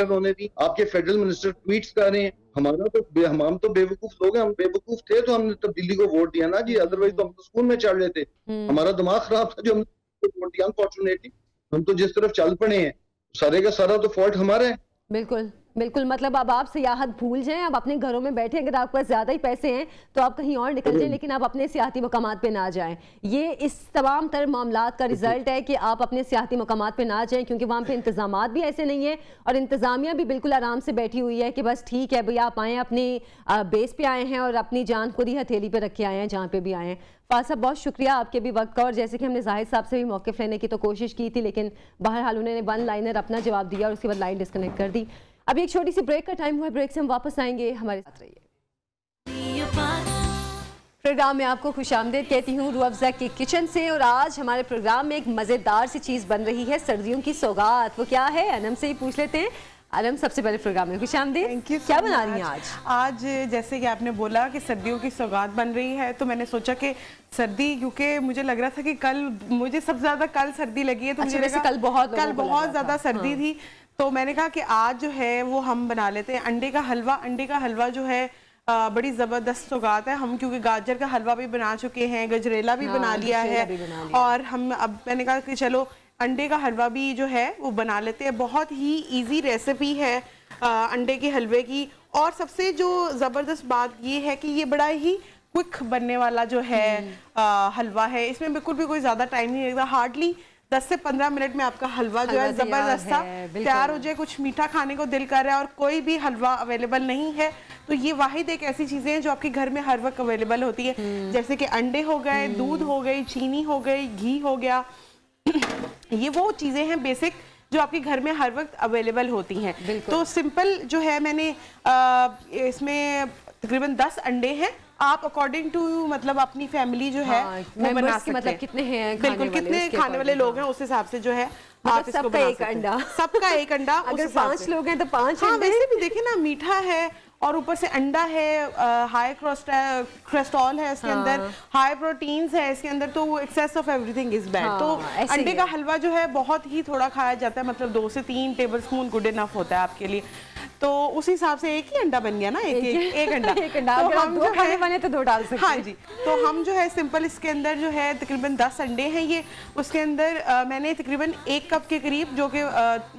होने दी। आपके फेडरल मिनिस्टर ट्वीट्स कर रहे हैं, हम तो बेवकूफ लोग हैं, हम बेवकूफ थे तो हमने तब्दीली को वोट दिया ना जी, अदरवाइज तो हम तो स्कूल में चढ़ लेते। हमारा दिमाग खराब था जो हमने वोट दिया। अनफॉर्चुनेटली हम तो जिस तरफ चल पड़े हैं, सारे का सारा तो फॉल्ट हमारा है। बिल्कुल बिल्कुल, मतलब अब आप सियाहत भूल जाएं, अब अपने घरों में बैठे, अगर आपके पास ज़्यादा ही पैसे हैं तो आप कहीं और निकल जाएं, लेकिन आप अपने सियाहती मकामात पे ना जाएं। ये इस तमाम तर मामलात का रिजल्ट है कि आप अपने सियाहती मकामात पे ना जाएं, क्योंकि वहाँ पे इंतजामात भी ऐसे नहीं है और इंतज़ामिया भी बिल्कुल आराम से बैठी हुई है कि बस ठीक है भाई आप आएँ, अपनी बेस पे आए हैं और अपनी जान खुद ही हथेली पे रख के आए हैं जहाँ पे भी आए हैं। फहद साहब बहुत शुक्रिया आपके भी वक्त का, और जैसे कि हमने जाहिद साहब से भी मौक़िफ़ लेने की तो कोशिश की थी, लेकिन बहरहाल उन्होंने 1 लाइनर अपना जवाब दिया और उसके बाद लाइन डिस्कनेक्ट कर दी। अभी एक छोटी सी ब्रेक का टाइम हुआ है, ब्रेक से हम वापस आएंगे, हमारे साथ रहिए। प्रोग्राम में आपको खुशामदीद कहती हूँ रूह अफ़ज़ा के किचन से, और आज हमारे प्रोग्राम में एक मज़ेदार सी चीज़ बन रही है, सर्दियों की सौगात। वो क्या है, अनम से ही पूछ लेते हैं। अनम, सबसे पहले प्रोग्राम में खुशामदीद, क्या बना रही हैं आज? आज जैसे कि आपने बोला कि सर्दियों की सौगात बन रही है, तो मैंने सोचा कि सर्दी, क्योंकि मुझे लग रहा था कि कल, मुझे सबसे ज़्यादा कल सर्दी लगी है, तो मुझे वैसे कल बहुत ज़्यादा सर्दी थी, तो मैंने कहा कि आज जो है वो हम बना लेते हैं अंडे का हलवा। अंडे का हलवा जो है बड़ी ज़बरदस्त सौगात है। हम क्योंकि गाजर का हलवा भी बना चुके हैं, गजरेला भी बना लिया है, और हम अब मैंने कहा कि चलो अंडे का हलवा भी जो है वो बना लेते हैं। बहुत ही इजी रेसिपी है अंडे के हलवे की, और सबसे जो ज़बरदस्त बात ये है कि ये बड़ा ही क्विक बनने वाला जो है हलवा है। इसमें बिल्कुल भी कोई ज़्यादा टाइम नहीं लगता, हार्डली 10 से 15 मिनट में आपका हलवा जो है ज़बरदस्त सा तैयार हो जाए। कुछ मीठा खाने को दिल कर रहा है और कोई भी हलवा अवेलेबल नहीं है, तो ये वाहिद एक ऐसी चीज़ें हैं जो आपके घर में हर वक्त अवेलेबल होती है, जैसे कि अंडे हो गए, दूध हो गई, चीनी हो गई, घी हो गया, ये वो चीज़ें हैं बेसिक जो आपके घर में हर वक्त अवेलेबल होती हैं। तो सिंपल जो है मैंने इसमें तकरीबन 10 अंडे हैं। आप अकॉर्डिंग टू मतलब अपनी फैमिली जो है वो बना सकते हैं। मतलब कितने हैं, बिल्कुल कितने खाने वाले लोग हैं उस हिसाब से जो है आप इसको सबका एक अंडा, सबका एक अंडा। अगर 5 लोग हैं तो 5 हाँ, वैसे भी देखे ना, मीठा है और ऊपर से अंडा है, हाई कोलेस्ट्रॉल है इसके अंदर, हाई प्रोटीन्स है इसके अंदर, तो वो excess of everything is bad. तो अंडे का हलवा जो है बहुत ही थोड़ा खाया जाता है, मतलब 2 से 3 टेबलस्पून गुड इनफ होता है आपके लिए। तो उस हिसाब से एक ही अंडा बन गया ना, एक अंडा। तो हम जो खाने वाले तो 2 डाल सकते हैं। हाँ जी, तो हम जो है सिंपल इसके अंदर जो है तकरीबन 10 अंडे हैं ये। उसके अंदर मैंने तकरीबन 1 कप के करीब, जो कि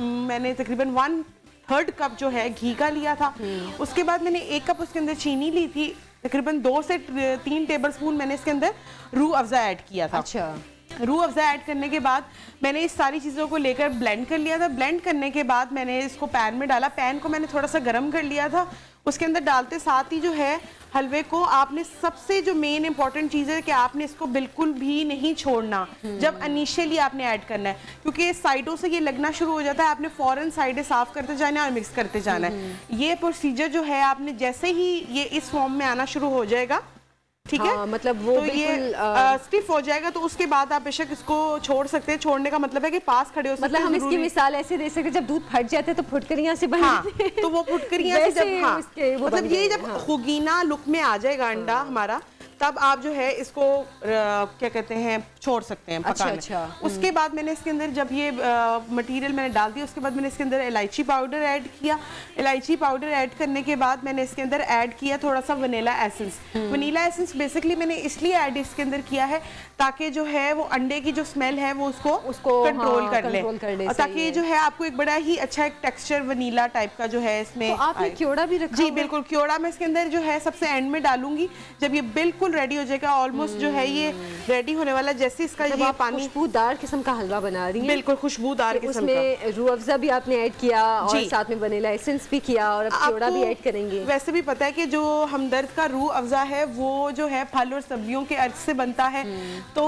मैंने तकरीबन 1/3 कप जो है घी का लिया था। उसके बाद मैंने 1 कप उसके अंदर चीनी ली थी। तकरीबन 2 से 3 टेबलस्पून मैंने इसके अंदर रूह अफ़ज़ा ऐड किया था। अच्छा। रूह अफ़ज़ा ऐड करने के बाद मैंने इस सारी चीज़ों को लेकर ब्लेंड कर लिया था। ब्लेंड करने के बाद मैंने इसको पैन में डाला। पैन को मैंने थोड़ा सा गर्म कर लिया था। उसके अंदर डालते साथ ही जो है हलवे को आपने, सबसे जो मेन इंपॉर्टेंट चीज़ है कि आपने इसको बिल्कुल भी नहीं छोड़ना जब इनिशियली आपने ऐड करना है, क्योंकि साइडों से ये लगना शुरू हो जाता है। आपने फ़ौरन साइडें साफ़ करते जाना है और मिक्स करते जाना है। ये प्रोसीजर जो है आपने जैसे ही ये इस फॉर्म में आना शुरू हो जाएगा, ठीक है, मतलब वो तो ये स्टिफ हो जाएगा, तो उसके बाद आप बेशक इसको छोड़ सकते हैं। छोड़ने का मतलब है कि पास खड़े हो सकते हैं। मतलब हम इसकी मिसाल ऐसे दे सकते हैं, जब दूध फट जाते हैं तो फुटकरियां से बनते हैं। तो वो फुटकरियां से जब मतलब ये जब खुगीना लुक में आ जाएगा अंडा हमारा, तब आप जो है इसको क्या कहते हैं छोड़ सकते हैं पकाने। अच्छा। उसके बाद मैंने इसके अंदर जब ये मटेरियल मैंने डाल दिया, उसके बाद मैंने इसके अंदर इलायची पाउडर ऐड किया। इलायची पाउडर ऐड करने के बाद मैंने इसके अंदर ऐड किया थोड़ा सा vanilla essence. Vanilla essence basically मैंने इसलिए ऐड इसके अंदर किया है ताकि जो है वो अंडे की जो स्मेल है वो उसको कंट्रोल कर ले, ताकि जो है आपको एक बड़ा ही अच्छा एक टेक्सचर वनीला टाइप का जो है इसमें। तो आपने क्योड़ा भी रखा? जी बिल्कुल, क्योड़ा मैं इसके अंदर जो है सबसे एंड में डालूंगी, जब ये बिल्कुल रेडी हो जाएगा। ऑलमोस्ट जो है ये रेडी होने वाला, जैसे इसका ये पानी खुशबूदार किस्म का हलवा बना रही है। बिल्कुल खुशबूदार किस्म का। उसमें रूह अफ़ज़ा भी आपने ऐड किया और साथ में वनीला एसेंस भी किया और अब क्योड़ा भी ऐड करेंगे। वैसे भी पता है कि जो हमदर्द का रूह अफ़ज़ा है वो जो है फल और सब्जियों के अर्ज से बनता है। तो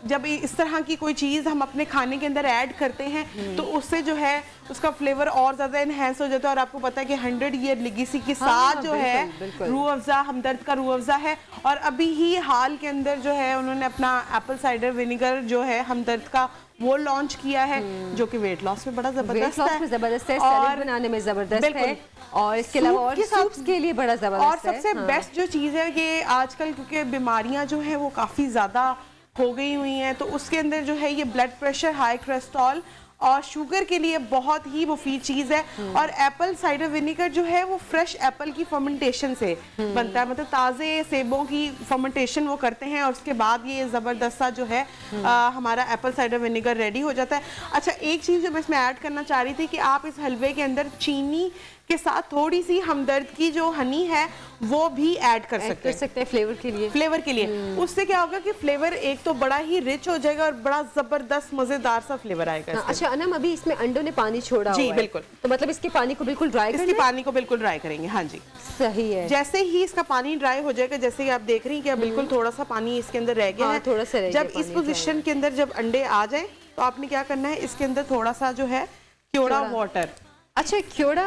जब इस तरह की कोई चीज़ हम अपने खाने के अंदर ऐड करते हैं तो उससे जो है उसका फ्लेवर और ज़्यादा इनहेंस हो जाता है। और आपको पता है कि 100 ईयर लेगेसी के साथ जो है रूह अफ़ज़ा, हमदर्द का रूह अफ़ज़ा है। और अभी ही हाल के अंदर जो है उन्होंने अपना एप्पल साइडर विनेगर जो है हमदर्द का वो लॉन्च किया है, जो कि वेट लॉस में बड़ा जबरदस्त है, और बनाने में जबरदस्त है, और इसके अलावा और सूप्स के लिए बड़ा जबरदस्त है। और सबसे बेस्ट जो चीज़ है कि आजकल क्योंकि बीमारियां जो है वो काफ़ी ज़्यादा हो गई हुई हैं, तो उसके अंदर जो है ये ब्लड प्रेशर, हाई कोलेस्ट्रॉल और शुगर के लिए बहुत ही मुफीद चीज़ है। और एप्पल साइडर विनेगर जो है वो फ्रेश एप्पल की फर्मेंटेशन से बनता है, मतलब ताज़े सेबों की फर्मेंटेशन वो करते हैं और उसके बाद ये ज़बरदस्त सा जो है हमारा एप्पल साइडर विनेगर रेडी हो जाता है। अच्छा, एक चीज़ जो मैं इसमें ऐड करना चाह रही थी कि आप इस हलवे के अंदर चीनी के साथ थोड़ी सी हमदर्द की जो हनी है वो भी ऐड कर सकते हैं फ्लेवर के लिए। उससे क्या होगा कि फ्लेवर एक तो बड़ा ही रिच हो जाएगा और बड़ा जबरदस्त मजेदार सा फ्लेवर आएगा। अच्छा अनम, अभी इसमें अंडों ने पानी छोड़ा जी बिल्कुल, तो मतलब इसके पानी को बिल्कुल ड्राई इसके पानी को बिल्कुल ड्राई करेंगे। हाँ जी सही है। जैसे ही इसका पानी ड्राई हो जाएगा, जैसे ही आप देख रही हैं कि बिल्कुल थोड़ा सा पानी इसके अंदर रह गया है, थोड़ा सा जब इस पोजीशन के अंदर जब अंडे आ जाए तो आपने क्या करना है, इसके अंदर थोड़ा सा जो है क्योड़ा वाटर। अच्छा, क्योड़ा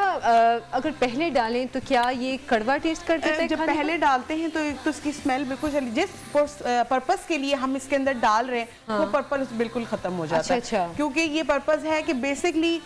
अगर पहले डालें तो क्या ये कड़वा टेस्ट कर देता है? जब पहले डालते हैं तो एक तो इसकी स्मेल बिल्कुल चली, जिस पर्पस के लिए हम इसके अंदर डाल रहे हैं वो पर्पस बिल्कुल खत्म हो जाता है। अच्छा। क्योंकि ये पर्पस है कि बेसिकली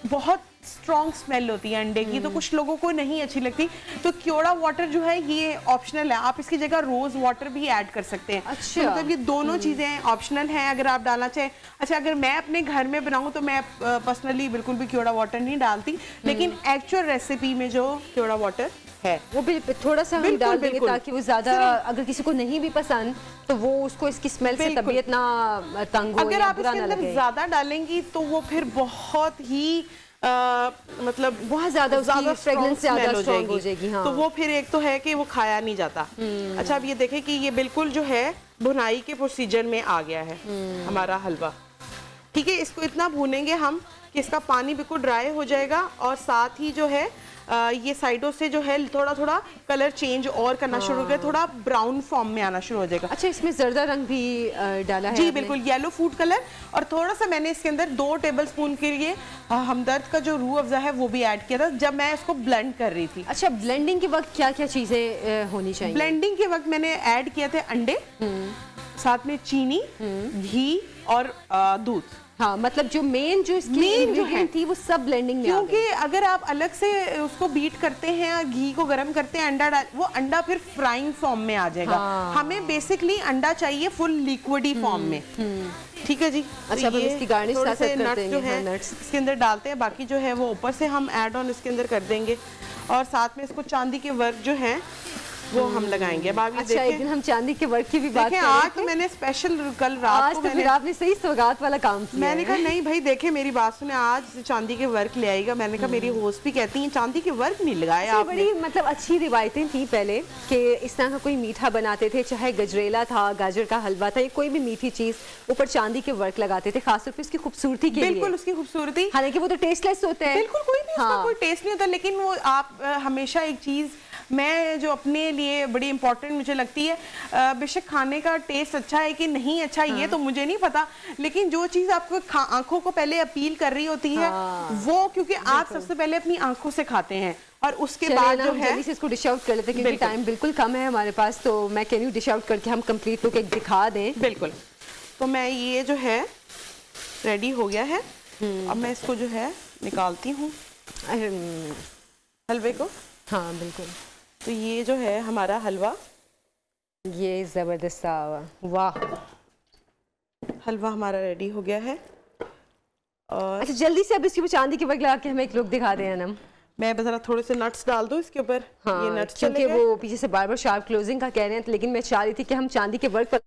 बहुत स्ट्रॉन्ग स्मेल होती है अंडे की, तो कुछ लोगों को नहीं अच्छी लगती। तो क्योड़ा वाटर जो है ये ऑप्शनल है, आप इसकी जगह रोज वाटर भी ऐड कर सकते हैं। अच्छा। तो मतलब ये दोनों चीजें ऑप्शनल हैं अगर आप डालना चाहें। अच्छा, अगर मैं अपने घर में बनाऊं तो मैं पर्सनली बिल्कुल भी क्योड़ा वाटर नहीं डालती, लेकिन एक्चुअल रेसिपी में जो क्योड़ा वाटर है वो भी थोड़ा सा हम डाल देंगे ताकि वो ज्यादा, अगर किसी को नहीं भी पसंद तो वो उसको इसकी स्मेल से तबीयत ना तंग हो। अगर आप इसके अंदर ज्यादा डालेंगी तो वो फिर बहुत ही मतलब बहुत ज्यादा फ्रेग्रेंस ज्यादा स्ट्रॉन्ग हो जाएगी। हाँ। तो वो फिर एक तो है कि वो खाया नहीं जाता। अच्छा, अब ये देखें कि ये बिल्कुल जो है भुनाई के प्रोसीजर में आ गया है हमारा हलवा। ठीक है, इसको इतना भूनेंगे हम कि इसका पानी बिल्कुल ड्राई हो जाएगा और साथ ही जो है ये साइडों से जो है थोड़ा थोड़ा कलर चेंज और करना शुरू हो गया, थोड़ा ब्राउन फॉर्म में आना शुरू हो जाएगा। अच्छा, इसमें जर्दा रंग भी डाला है जी बिल्कुल, येलो फूड कलर, और थोड़ा सा मैंने इसके अंदर 2 टेबलस्पून के लिए हमदर्द का जो रूह अफ़ज़ा है वो भी ऐड किया था जब मैं इसको ब्लेंड कर रही थी। अच्छा, ब्लेंडिंग के वक्त क्या क्या चीजें होनी चाहिए? ब्लेंडिंग के वक्त मैंने ऐड किए थे अंडे, साथ में चीनी, घी और दूध। हाँ, मतलब जो मेन जो इंग्रेडिएंट थी वो सब ब्लेंडिंग में, क्योंकि अगर आप अलग से उसको बीट करते हैं, घी को गर्म करते हैं, अंडा डाल, वो अंडा फिर फ्राइंग फॉर्म में आ जाएगा। हाँ। हमें बेसिकली अंडा चाहिए फुल लिक्विडी फॉर्म में। ठीक है जी। अच्छा, तो इसकी गार्निश से नट्स जो है इसके अंदर डालते हैं, बाकी जो है वो ऊपर से हम ऐड ऑन इसके अंदर कर देंगे, और साथ में इसको चांदी के वर्क जो है वो हम लगाएंगे। अब अच्छा, एक दिन हम चांदी के वर्क की भी बात करेंगे। आज तो मैंने स्पेशल कल रात को फिर आपने सही सौगात वाला काम किया। मैंने कहा नहीं भाई, देखे मेरी बात सुने, आज चांदी के वर्क ले आएगा। मैंने कहा मेरी होस्ट भी कहती हैं चांदी के वर्क नहीं लगाया आपने। बड़ी मतलब अच्छी रिवायतें थी पहले कि इस तरह का कोई मीठा बनाते थे, चाहे गजरेला था, गाजर का हलवा था, या कोई भी मीठी चीज, ऊपर चांदी के वर्क लगाते थे, खासतौर पर उसकी खूबसूरती के लिए। बिल्कुल, उसकी खूबसूरती, हालांकि वो तो टेस्टलेस होते हैं, बिल्कुल कोई भी उसका कोई टेस्ट नहीं होता, लेकिन वो आप हमेशा एक चीज मैं जो अपने लिए बड़ी इंपॉर्टेंट मुझे लगती है, बेशक खाने का टेस्ट अच्छा है कि नहीं अच्छा, ये तो मुझे नहीं पता, लेकिन जो चीज़ आपको आंखों को पहले अपील कर रही होती है वो, क्योंकि आप सबसे पहले अपनी आंखों से खाते हैं, और उसके बाद जो है जल्दी से इसको डिश आउट कर लेते हैं क्योंकि टाइम बिल्कुल कम है हमारे पास। तो मैं कह रही हूँ डिश आउट करके हम कंप्लीट लुक एक दिखा दें। बिल्कुल। तो मैं ये जो है रेडी हो गया है, अब मैं इसको जो है निकालती हूँ हलवे को। हाँ बिल्कुल। तो ये जो है हमारा हलवा, ये जबरदस्त वाह, हलवा हमारा रेडी हो गया है। और अच्छा, जल्दी से अब इसके ऊपर चांदी के वर्क लगा के हमें एक लुक दिखा दें अनम। मैं जरा थोड़े से नट्स डाल दूं इसके ऊपर। हाँ, ये नट्स क्योंकि वो पीछे से बार बार शार्प क्लोजिंग का कह रहे हैं, लेकिन मैं चाह रही थी कि हम चांदी के वर्क पर